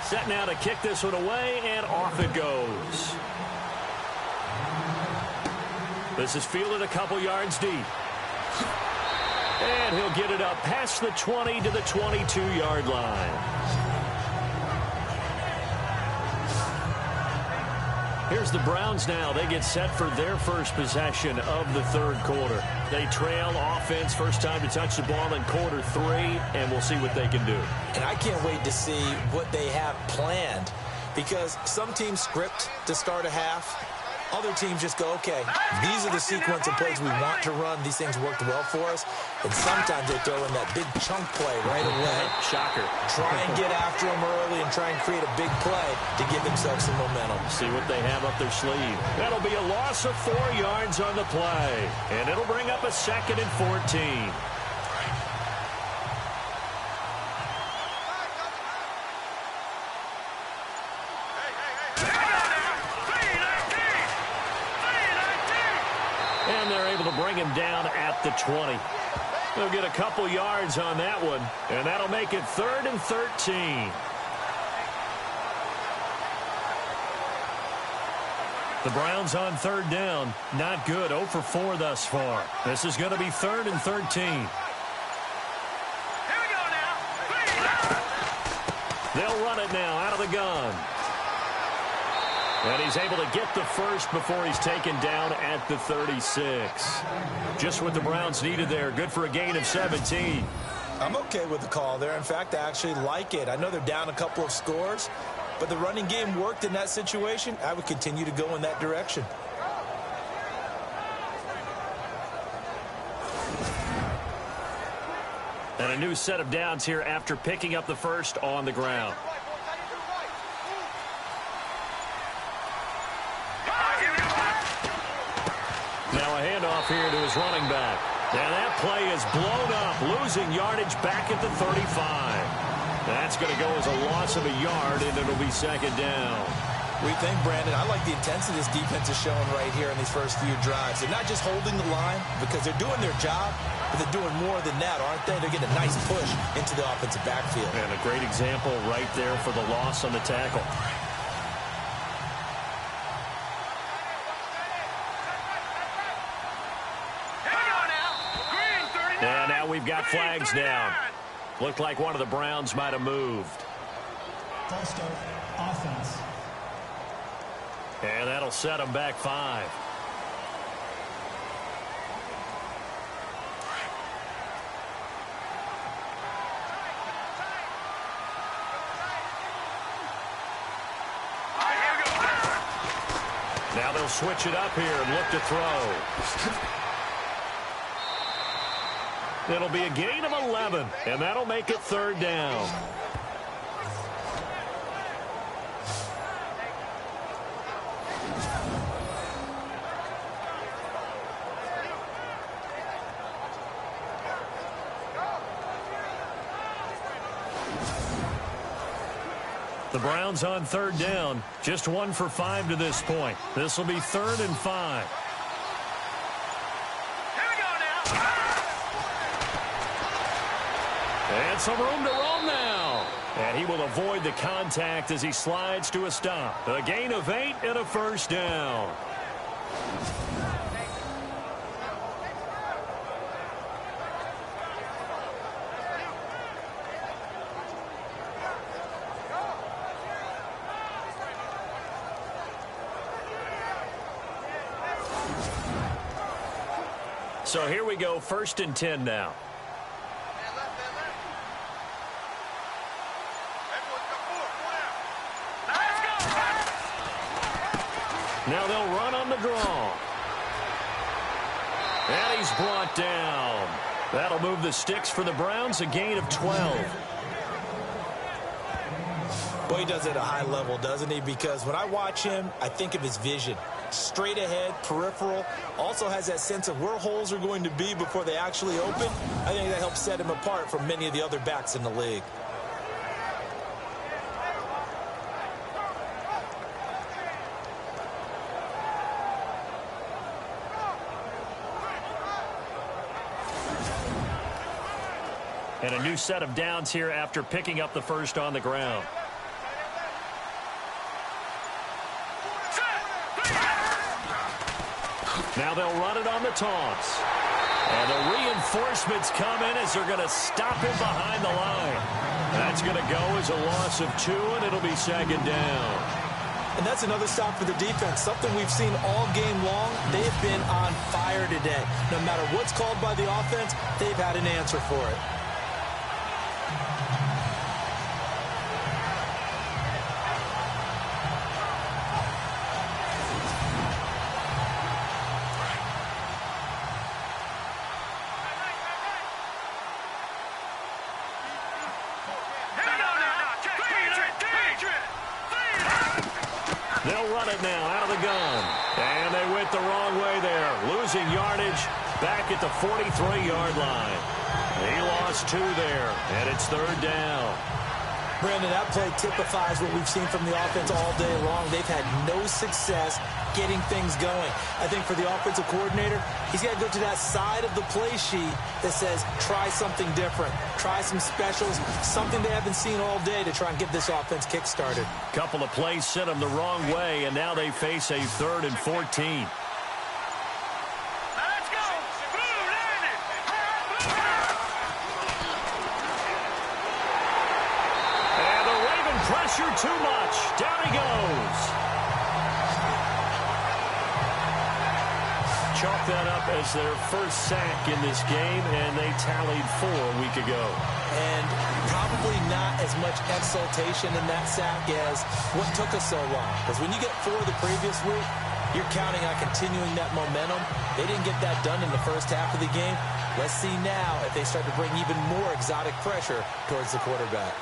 S2: Set now to kick this one away, and off it goes. This is fielded a couple yards deep. And he'll get it up past the 20 to the 22-yard line. Here's the Browns now. They get set for their first possession of the third quarter. They trail offense, first time to touch the ball in quarter 3, and we'll see what they can do.
S3: And I can't wait to see what they have planned, because some teams script to start a half. Other teams just go, okay, these are the sequence of plays we want to run. These things worked well for us. And sometimes they throw in that big chunk play right away.
S2: Shocker.
S3: Try and get after them early and try and create a big play to give themselves some momentum.
S2: See what they have up their sleeve. That'll be a loss of 4 yards on the play. And it'll bring up a 2nd and 14. Bring him down at the 20. They'll get a couple yards on that one, and that'll make it 3rd and 13. The Browns on 3rd down. Not good. 0 for 4 thus far. This is going to be 3rd and 13.
S4: Here we go now.
S2: They'll run it now out of the gun. And he's able to get the first before he's taken down at the 36. Just what the Browns needed there. Good for a gain of 17.
S3: I'm okay with the call there. In fact, I actually like it. I know they're down a couple of scores, but the running game worked in that situation. I would continue to go in that direction.
S1: And a new set of downs here after picking up the first on the ground. Now a handoff here to his running back. And that play is blown up, losing yardage back at the 35. That's going to go as a loss of a yard, and it'll be second down.
S3: We think, Brandon, I like the intensity this defense is showing right here in these first few drives. They're not just holding the line because they're doing their job, but they're doing more than that, aren't they? They're getting a nice push into the offensive backfield.
S1: And a great example right there for the loss on the tackle. And now we've got flags down. Looked like one of the Browns might have moved.
S5: False start, offense.
S1: And that'll set them back 5. Now they'll switch it up here and look to throw. It'll be a gain of 11, and that'll make it third down. The Browns on third down, just 1 for 5 to this point. This will be 3rd and 5. And some room to roam now. And he will avoid the contact as he slides to a stop. A gain of 8 and a first down. So here we go, 1st and 10 now. Now they'll run on the draw. And he's brought down. That'll move the sticks for the Browns, a gain of 12.
S3: Boy, he does it at a high level, doesn't he? Because when I watch him, I think of his vision. Straight ahead, peripheral, also has that sense of where holes are going to be before they actually open. I think that helps set him apart from many of the other backs in the league.
S1: And a new set of downs here after picking up the first on the ground. Now they'll run it on the toss. And the reinforcements come in as they're going to stop him behind the line. That's going to go as a loss of 2, and it'll be second down.
S3: And that's another stop for the defense, something we've seen all game long. They have been on fire today. No matter what's called by the offense, they've had an answer for it.
S1: They'll run it now out of the gun. And they went the wrong way there. Losing yardage back at the 43-yard line. He lost 2 there, and it's third down.
S3: Brandon, that play typifies what we've seen from the offense all day long. They've had no success getting things going. I think for the offensive coordinator, he's got to go to that side of the play sheet that says, try something different. Try some specials, something they haven't seen all day to try and get this offense kick-started.
S1: Couple of plays sent them the wrong way, and now they face a 3rd and 14. Pressure too much. Down he goes. Chalk that up as their first sack in this game, and they tallied 4 a week ago.
S3: And probably not as much exultation in that sack as what took us so long. Because when you get 4 the previous week, you're counting on continuing that momentum. They didn't get that done in the first half of the game. Let's see now if they start to bring even more exotic pressure towards the quarterback.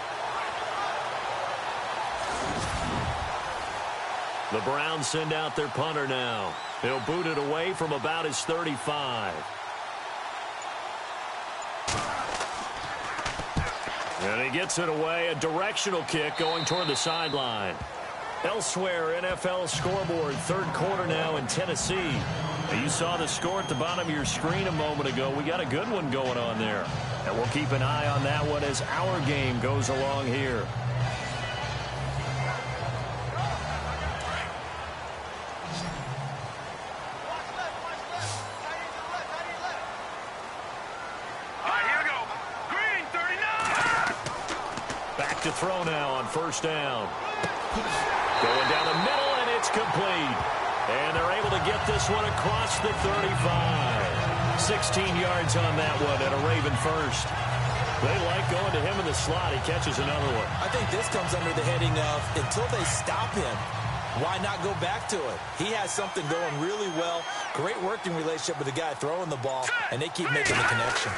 S1: The Browns send out their punter now. He'll boot it away from about his 35. And he gets it away, a directional kick going toward the sideline. Elsewhere, NFL scoreboard, third quarter now in Tennessee. You saw the score at the bottom of your screen a moment ago. We got a good one going on there. And we'll keep an eye on that one as our game goes along here. To throw now on first down. Going down the middle, and it's complete. And they're able to get this one across the 35. 16 yards on that one and a Raven first. They like going to him in the slot. He catches another one.
S3: I think this comes under the heading of until they stop him, why not go back to it? He has something going really well. Great working relationship with the guy throwing the ball, and they keep making the connection.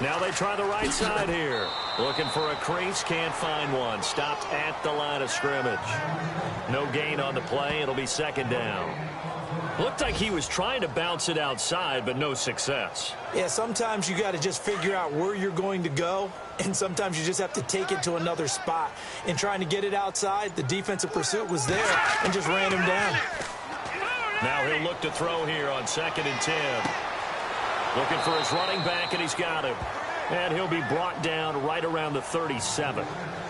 S1: Now they try the right side here. Looking for a crease, can't find one. Stopped at the line of scrimmage. No gain on the play. It'll be second down. Looked like he was trying to bounce it outside, but no success.
S3: Yeah, sometimes you got to just figure out where you're going to go, and sometimes you just have to take it to another spot. In trying to get it outside, the defensive pursuit was there and just ran him down.
S1: Now he'll look to throw here on 2nd and 10. Looking for his running back, and he's got him. And he'll be brought down right around the 37.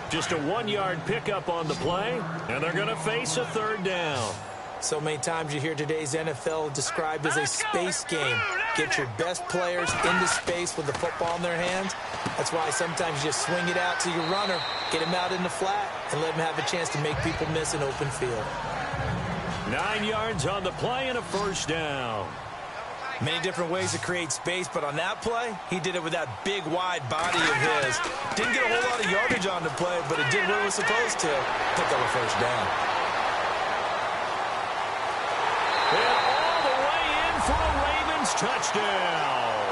S1: Just a 1-yard pickup on the play, and they're going to face a third down.
S3: So many times you hear today's NFL described as a space game. Get your best players into space with the football in their hands. That's why sometimes you just swing it out to your runner, get him out in the flat, and let him have a chance to make people miss an open field.
S1: 9 yards on the play and a first down.
S3: Many different ways to create space, but on that play, he did it with that big, wide body of his. Didn't get a whole lot of yardage on the play, but it did what it was supposed to. Pick up a first down.
S1: And all the way in for a Ravens touchdown.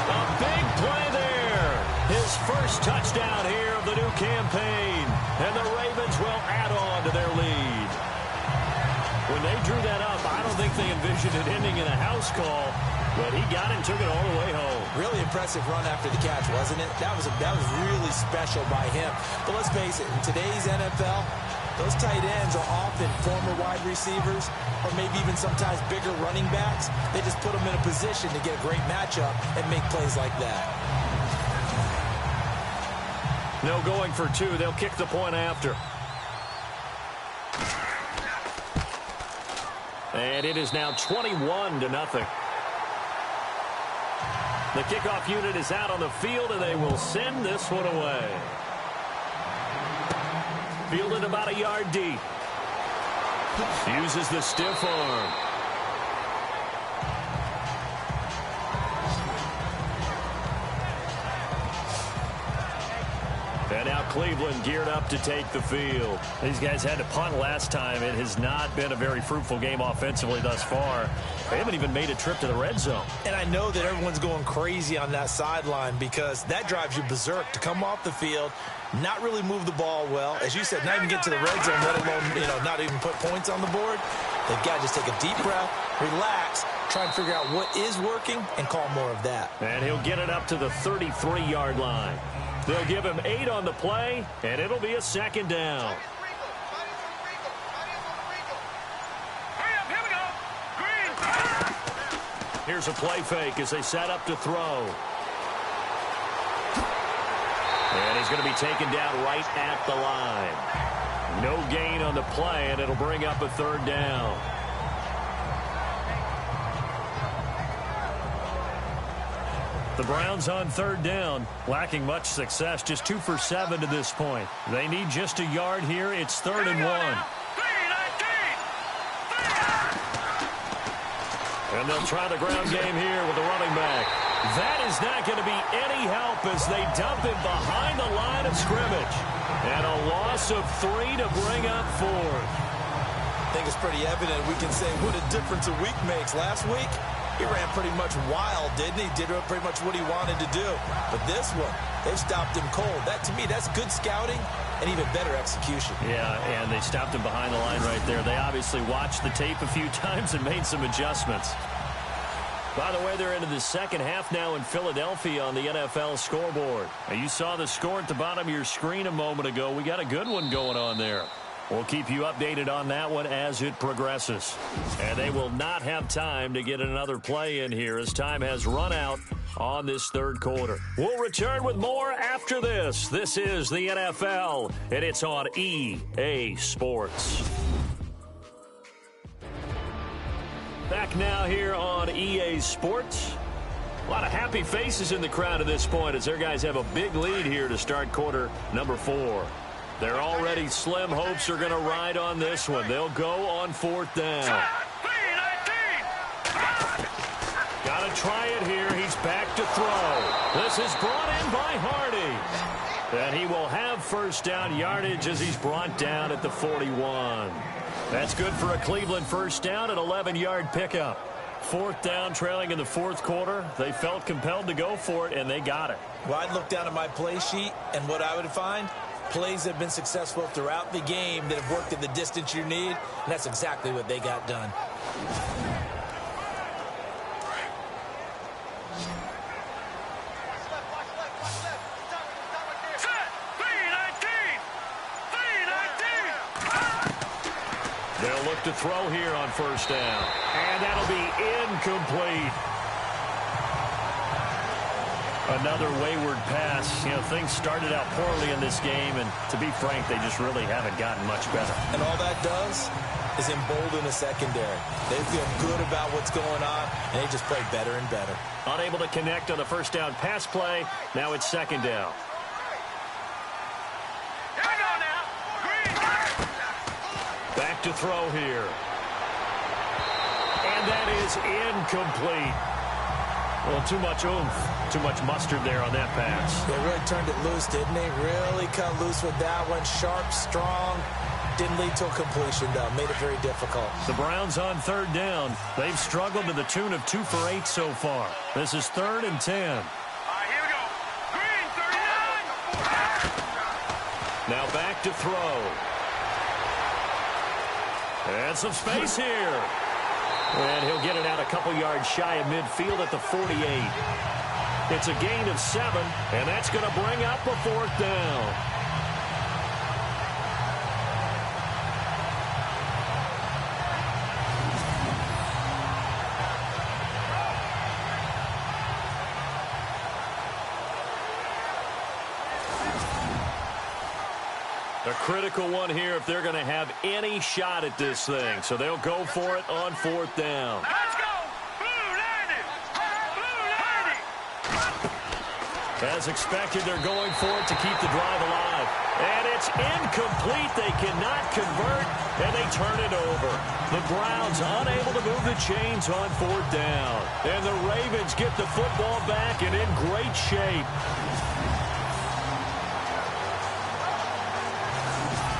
S1: A big play there. His first touchdown here of the new campaign. And the Ravens will add on to their lead. When they drew that up, I don't think they envisioned it ending in a house call, but he got it and took it all the way home.
S3: Really impressive run after the catch, wasn't it? That was really special by him. But let's face it, in today's NFL, those tight ends are often former wide receivers or maybe even sometimes bigger running backs. They just put them in a position to get a great matchup and make plays like that.
S1: No going for two. They'll kick the point after. And it is now 21-0. The kickoff unit is out on the field, and they will send this one away. Fielded about a yard deep. Uses the stiff arm. And now Cleveland geared up to take the field. These guys had to punt last time. It has not been a very fruitful game offensively thus far. They haven't even made a trip to the red zone.
S3: And I know that everyone's going crazy on that sideline because that drives you berserk to come off the field, not really move the ball well. As you said, not even get to the red zone, let alone, not even put points on the board. They've got to just take a deep breath, relax, try and figure out what is working, and call more of that.
S1: And he'll get it up to the 33-yard line. They'll give him 8 on the play, and it'll be a second down. Here's a play fake as they set up to throw. And he's going to be taken down right at the line. No gain on the play, and it'll bring up a third down. The Browns on third down, lacking much success, just 2 for 7 to this point. They need just a yard here. It's 3rd and 1. And they'll try the ground game here with the running back. That is not going to be any help as they dump him behind the line of scrimmage. And a loss of 3 to bring up 4th.
S3: I think it's pretty evident we can say what a difference a week makes. Last week, he ran pretty much wild, didn't he? Did pretty much what he wanted to do. But this one, they stopped him cold. That, to me, that's good scouting and even better execution.
S1: Yeah, and they stopped him behind the line right there. They obviously watched the tape a few times and made some adjustments. By the way, they're into the second half now in Philadelphia on the NFL scoreboard. Now, you saw the score at the bottom of your screen a moment ago. We got a good one going on there. We'll keep you updated on that one as it progresses. And they will not have time to get another play in here as time has run out on this third quarter. We'll return with more after this. This is the NFL, and it's on EA Sports. Back now here on EA Sports. A lot of happy faces in the crowd at this point as their guys have a big lead here to start quarter number 4. They're already slim hopes are going to ride on this one. They'll go on 4th down. Got to try it here. He's back to throw. This is brought in by Hardy. And he will have first down yardage as he's brought down at the 41. That's good for a Cleveland first down, an 11-yard pickup. 4th down, trailing in the 4th quarter. They felt compelled to go for it, and they got it.
S3: Well, I'd look down at my play sheet, and what I would find, plays that have been successful throughout the game that have worked at the distance you need, and that's exactly what they got done.
S1: They'll look to throw here on first down. And that'll be incomplete. Another wayward pass. You know, things started out poorly in this game, and to be frank, they just really haven't gotten much better.
S3: And all that does is embolden the secondary. They feel good about what's going on, and they just play better and better.
S1: Unable to connect on the first down pass play. Now it's 2nd down. Back to throw here. And that is incomplete. Well, too much oomph, too much mustard there on that pass.
S3: They really turned it loose, didn't they? Really cut loose with that one. Sharp, strong. Didn't lead to a completion, though. Made it very difficult.
S1: The Browns on 3rd down. They've struggled to the tune of 2 for 8 so far. This is 3rd and 10.
S4: All right, here we go. Green, 39.
S1: Now back to throw. And some space here. And he'll get it out a couple yards shy of midfield at the 48. It's a gain of 7, and that's going to bring up a 4th down. A critical one here if they're going to have any shot at this thing. So they'll go for it on 4th down.
S4: Let's go. Blue 90. Blue 90.
S1: As expected, they're going for it to keep the drive alive. And it's incomplete. They cannot convert, and they turn it over. The Browns unable to move the chains on 4th down. And the Ravens get the football back and in great shape.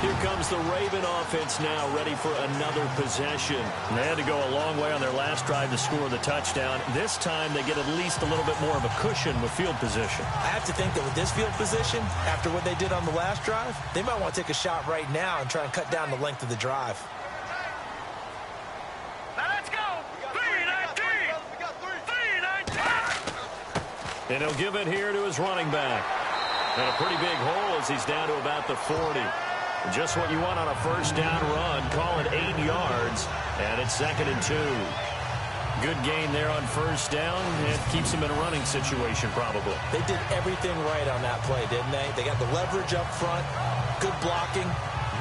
S1: Here comes the Raven offense now, ready for another possession. They had to go a long way on their last drive to score the touchdown. This time they get at least a little bit more of a cushion with field position.
S3: I have to think that with this field position, after what they did on the last drive, they might want to take a shot right now and try and cut down the length of the drive.
S4: Now let's go. 319. 319.
S1: And he'll give it here to his running back. And a pretty big hole as he's down to about the 40. Just what you want on a first down run. Call it 8 yards. And it's 2nd and 2. Good gain there on first down. It keeps them in a running situation probably.
S3: They did everything right on that play, didn't they? They got the leverage up front. Good blocking.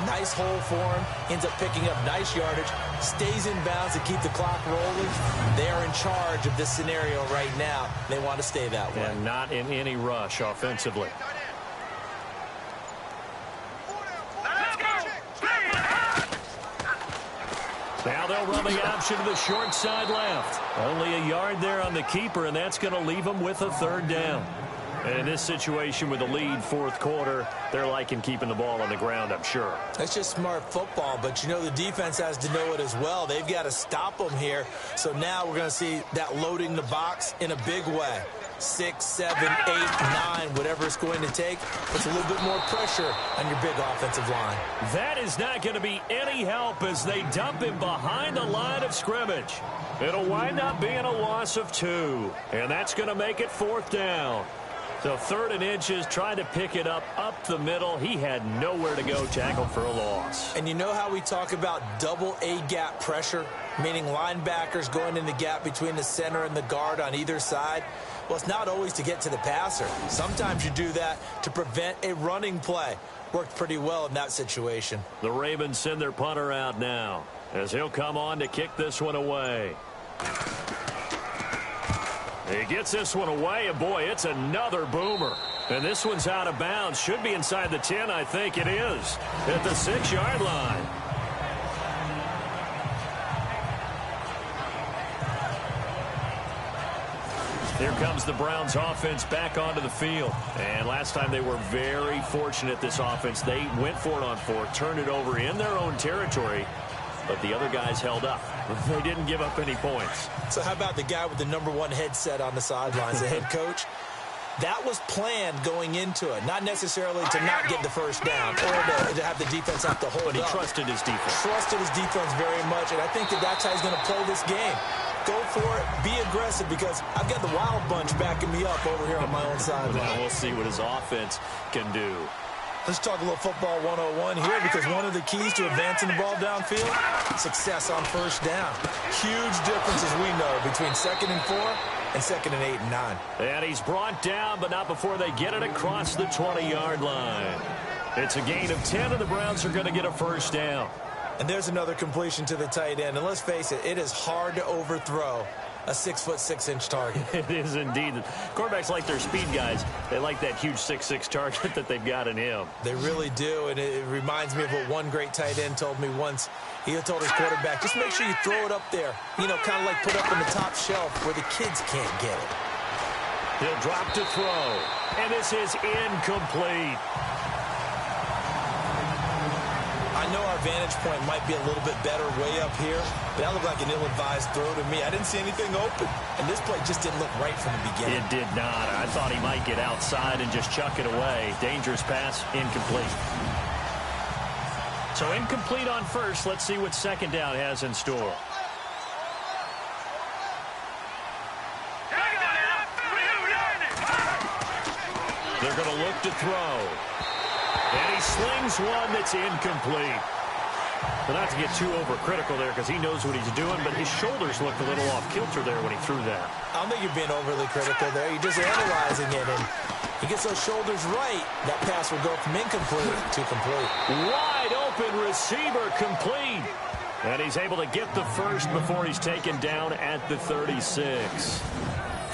S3: Nice hole for him. Ends up picking up nice yardage. Stays in bounds to keep the clock rolling. They are in charge of this scenario right now. They want to stay that way.
S1: And not in any rush offensively. Now they'll run the option to the short side left. Only a yard there on the keeper, and that's going to leave them with a 3rd down. And in this situation with the lead fourth quarter, they're liking keeping the ball on the ground, I'm sure.
S3: That's just smart football, but you know the defense has to know it as well. They've got to stop them here. So now we're going to see that loading the box in a big way. 6, 7, 8, 9, whatever it's going to take, puts a little bit more pressure on your big offensive line.
S1: That is not going to be any help as they dump him behind the line of scrimmage. It'll wind up being a loss of 2, and that's going to make it 4th down. So 3rd and inches, trying to pick it up the middle. He had nowhere to go, tackled for a loss.
S3: And you know how we talk about double A-gap pressure, meaning linebackers going in the gap between the center and the guard on either side? Well, it's not always to get to the passer. Sometimes you do that to prevent a running play. Worked pretty well in that situation.
S1: The Ravens send their punter out now as he'll come on to kick this one away. He gets this one away, and boy, it's another boomer. And this one's out of bounds. Should be inside the 10, I think it is. At the 6-yard line. Here comes the Browns offense back onto the field. And last time they were very fortunate, this offense. They went for it on 4, turned it over in their own territory, but the other guys held up. They didn't give up any points.
S3: So how about the guy with the #1 headset on the sidelines, the head coach? That was planned going into it, not necessarily to not get the first down or to have the defense have to hold up.
S1: But he trusted his defense.
S3: Trusted his defense very much, and I think that's how he's going to play this game. Go for it, be aggressive, because I've got the wild bunch backing me up over here on my own sideline.
S1: We'll see what his offense can do.
S3: Let's talk a little football 101 here, because one of the keys to advancing the ball downfield, success on first down. Huge difference, as we know, between 2nd and 4 and 2nd and 8 and 9.
S1: And he's brought down, but not before they get it across the 20-yard line. It's a gain of 10, and the Browns are going to get a first down.
S3: And there's another completion to the tight end. And let's face it, it is hard to overthrow a 6'6" target.
S1: It is indeed. Quarterbacks like their speed guys. They like that huge 6'6" target that they've got in him.
S3: They really do, and it reminds me of what one great tight end told me once. He told his quarterback, just make sure you throw it up there, you know, kind of like put up on the top shelf where the kids can't get it.
S1: He'll drop to throw, and this is incomplete.
S3: I know our vantage point might be a little bit better way up here, but that looked like an ill-advised throw to me. I didn't see anything open, and this play just didn't look right from the beginning.
S1: It did not. I thought he might get outside and just chuck it away. Dangerous pass, incomplete. So incomplete on first. Let's see what 2nd down has in store. They're going to look to throw. And he slings one that's incomplete. But not to get too overcritical there, because he knows what he's doing, but his shoulders looked a little off kilter there when he threw that.
S3: I don't think you're being overly critical there. You're just analyzing it, and he gets those shoulders right. That pass will go from incomplete to complete.
S1: Wide open receiver, complete. And he's able to get the first before he's taken down at the 36.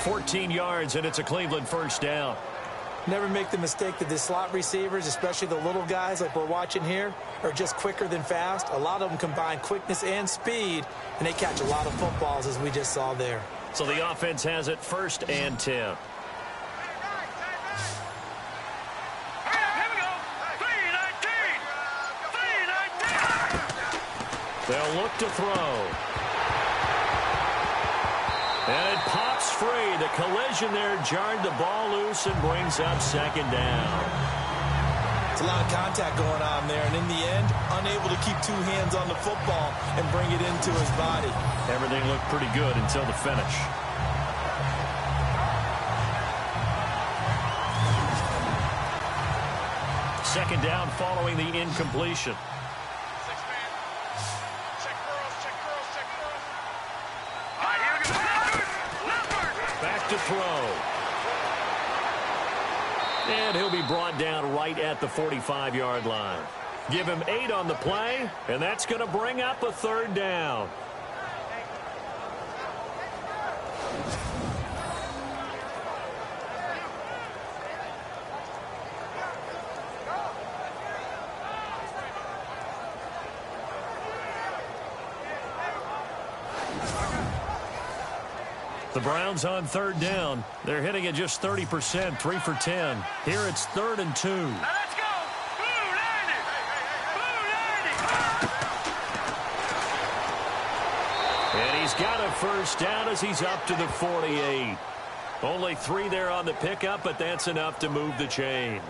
S1: 14 yards, and it's a Cleveland first down.
S3: Never make the mistake that the slot receivers, especially the little guys like we're watching here, are just quicker than fast. A lot of them combine quickness and speed, and they catch a lot of footballs, as we just saw there.
S1: So the offense has it 1st and 10.
S4: Here we go. 3-19.
S1: They'll look to throw. And it pops free. The collision there jarred the ball loose and brings up 2nd down.
S3: It's a lot of contact going on there, and in the end, unable to keep 2 hands on the football and bring it into his body.
S1: Everything looked pretty good until the finish. Second down following the incompletion. Back to throw. And he'll be brought down right at the 45-yard line. Give him 8 on the play, and that's going to bring up a 3rd down. The Browns on third down. They're hitting it just 30%, 3 for 10. Here it's 3rd and 2.
S4: Now let's go. Blue line it. Blue line it.
S1: And he's got a first down as he's up to the 48. Only 3 there on the pickup, but that's enough to move the chains.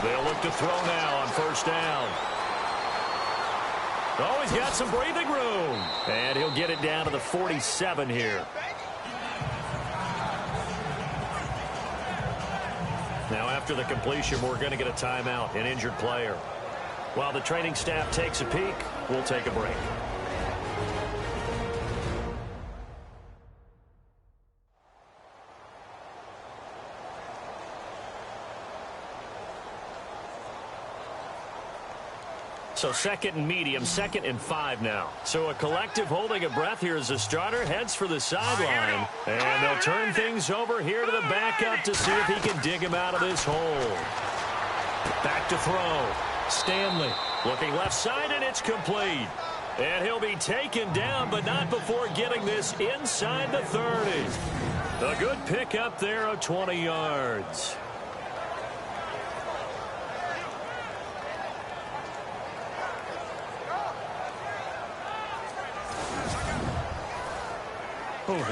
S1: They'll look to throw now on first down. Oh, he's got some breathing room. And he'll get it down to the 47 here. Now, after the completion, we're going to get a timeout, an injured player. While the training staff takes a peek, we'll take a break. So 2nd and medium, 2nd and 5 now. So a collective holding a breath here as the starter heads for the sideline. And they'll turn things over here to the backup to see if he can dig him out of this hole. Back to throw. Stanley looking left side, and it's complete. And he'll be taken down, but not before getting this inside the 30. A good pickup there of 20 yards.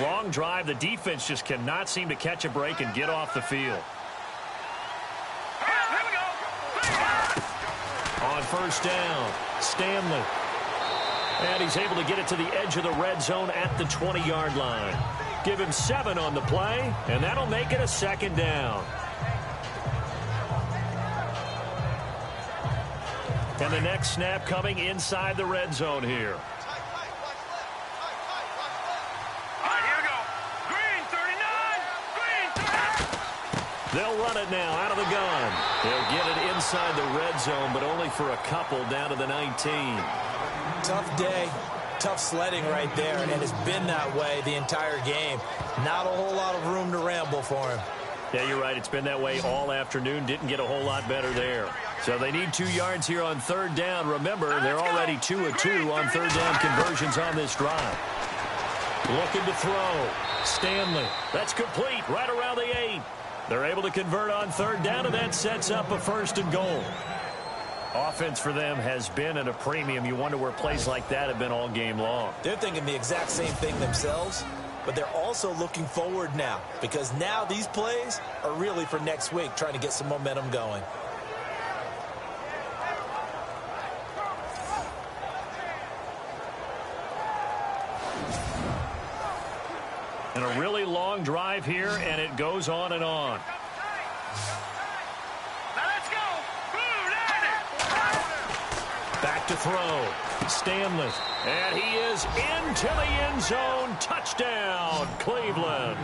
S1: Long drive. The defense just cannot seem to catch a break and get off the field. On first down, Stanley. And he's able to get it to the edge of the red zone at the 20-yard line. Give him 7 on the play, and that'll make it a 2nd down. And the next snap coming inside the red zone here. They'll run it now out of the gun. They'll get it inside the red zone, but only for a couple down to the 19.
S3: Tough day, tough sledding right there, and it's been that way the entire game. Not a whole lot of room to ramble for him.
S1: Yeah, you're right. It's been that way all afternoon. Didn't get a whole lot better there. So they need 2 yards here on 3rd down. Remember, they're already 2 of 2 on 3rd down conversions on this drive. Looking to throw. Stanley. That's complete right around the 8. They're able to convert on 3rd down, and that sets up a 1st and goal. Offense for them has been at a premium. You wonder where plays like that have been all game long.
S3: They're thinking the exact same thing themselves, but they're also looking forward now, because now these plays are really for next week, trying to get some momentum going.
S1: And a really long drive here, and it goes on and on.
S4: Now let's go. Blue line it.
S1: Back to throw. Stanley. And he is into the end zone. Touchdown, Cleveland.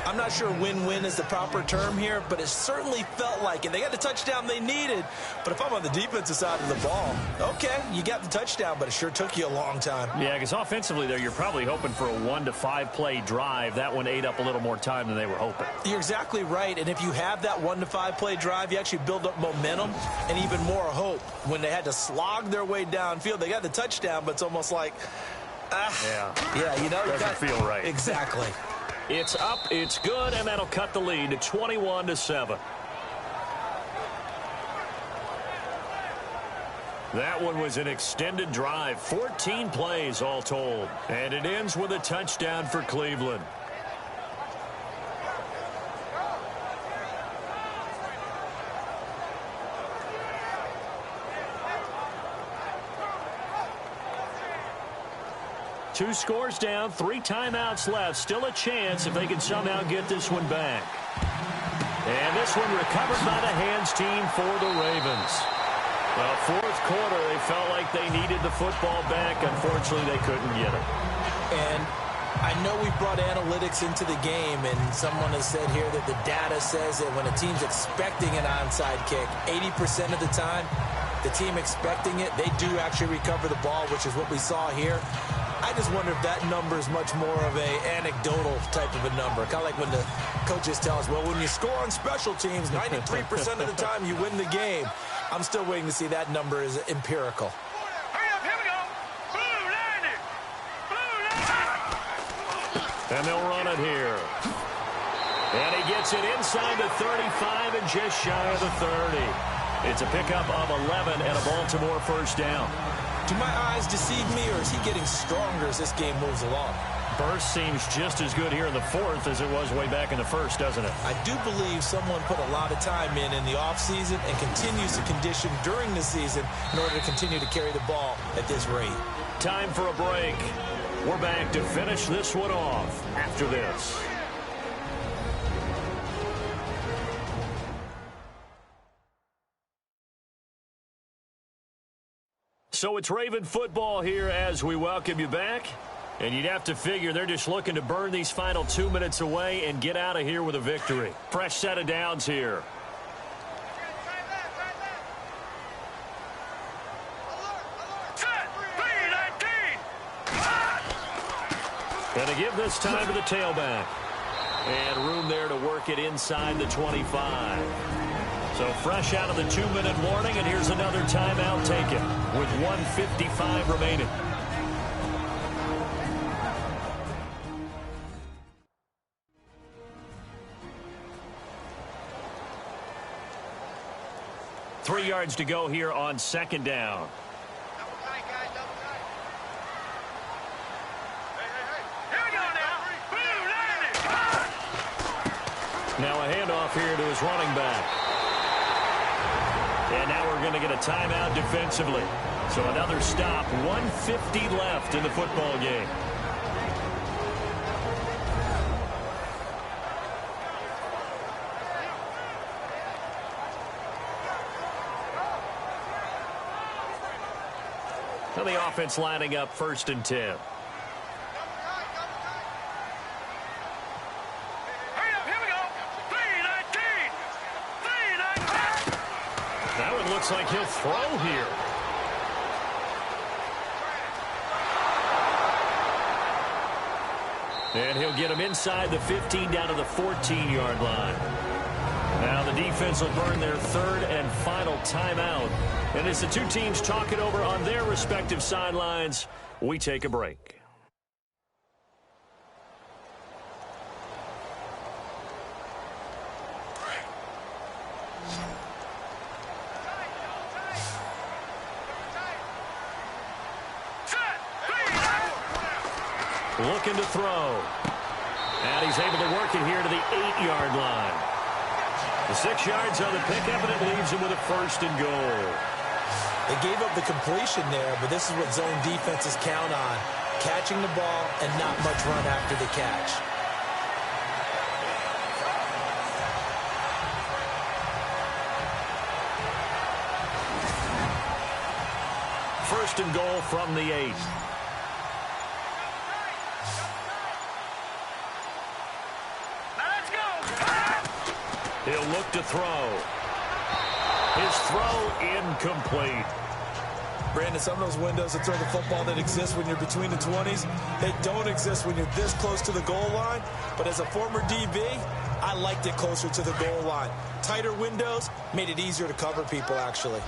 S3: I'm not sure win-win is the proper term here, but it certainly felt like it. They got the touchdown they needed, but if I'm on the defensive side of the ball, okay, you got the touchdown, but it sure took you a long time.
S1: Yeah, because offensively there, you're probably hoping for a 1 to 5 play drive. That one ate up a little more time than they were hoping.
S3: You're exactly right, and if you have that 1 to 5 play drive, you actually build up momentum and even more hope. When they had to slog their way downfield, they got the touchdown, but it's almost like, yeah, you know,
S1: doesn't feel right.
S3: Exactly.
S1: It's up, it's good, and that'll cut the lead to 21-7. That one was an extended drive, 14 plays all told, and it ends with a touchdown for Cleveland. Two scores down, 3 timeouts left. Still a chance if they can somehow get this one back. And this one recovered by the hands team for the Ravens. Well, 4th quarter, they felt like they needed the football back. Unfortunately, they couldn't get it.
S3: And I know we brought analytics into the game, and someone has said here that the data says that when a team's expecting an onside kick, 80% of the time, the team expecting it, they do actually recover the ball, which is what we saw here. I just wonder if that number is much more of a anecdotal type of a number. Kind of like when the coaches tell us, well, when you score on special teams, 93% of the time you win the game. I'm still waiting to see that number is empirical.
S2: And they'll run it here. And he gets it inside the 35 and just shy of the 30. It's a pickup of 11 and a Baltimore first down.
S3: Do my eyes deceive me, or is he getting stronger as this game moves along?
S2: Burst seems just as good here in the fourth as it was way back in the first, doesn't it?
S3: I do believe someone put a lot of time in the offseason and continues to condition during the season in order to continue to carry the ball at this rate.
S2: Time for a break. We're back to finish this one off after this. So it's Raven football here as we welcome you back. And you'd have to figure they're just looking to burn these final 2 minutes away and get out of here with a victory. Fresh set of downs here. Going to give this time to the tailback. And room there to work it inside the 25. So fresh out of the 2-minute warning, and here's another timeout taken with 1:55 remaining. Three yards to go here on second down. Now a handoff here to his running back. And now we're going to get a timeout defensively. So another stop, 1:50 left in the football game. So the offense lining up 1st and 10. Looks like he'll throw here. And he'll get him inside the 15 down to the 14-yard line. Now the defense will burn their third and final timeout. And as the two teams talk it over on their respective sidelines, we take a break. Looking to throw. And he's able to work it here to the 8-yard line. The 6 yards on the pickup, and it leaves him with a 1st and goal.
S3: They gave up the completion there, but this is what zone defenses count on. Catching the ball and not much run after the catch.
S2: First and goal from the 8. He'll look to throw. His throw incomplete.
S3: Brandon, some of those windows to throw the football that exist when you're between the 20s, they don't exist when you're this close to the goal line. But as a former DB, I liked it closer to the goal line. Tighter windows made it easier to cover people, actually.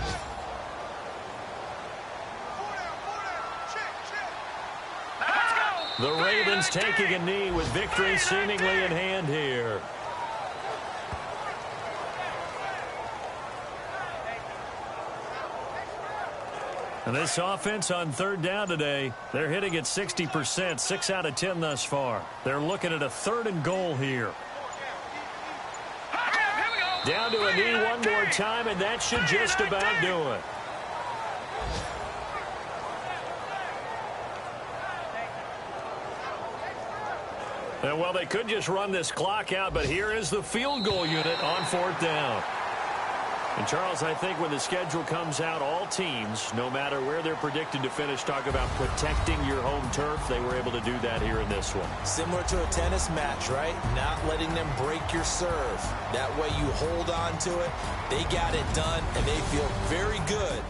S2: The Ravens taking a knee with victory seemingly in hand here. And this offense on 3rd down today, they're hitting at 60%, 6 out of 10 thus far. They're looking at a 3rd and goal here. Down to a knee one more time, and that should just about do it. And well, they could just run this clock out, but here is the field goal unit on 4th down.
S1: And, Charles, I think when the schedule comes out, all teams, no matter where they're predicted to finish, talk about protecting your home turf. They were able to do that here in this one.
S3: Similar to a tennis match, right? Not letting them break your serve. That way you hold on to it. They got it done, and they feel very good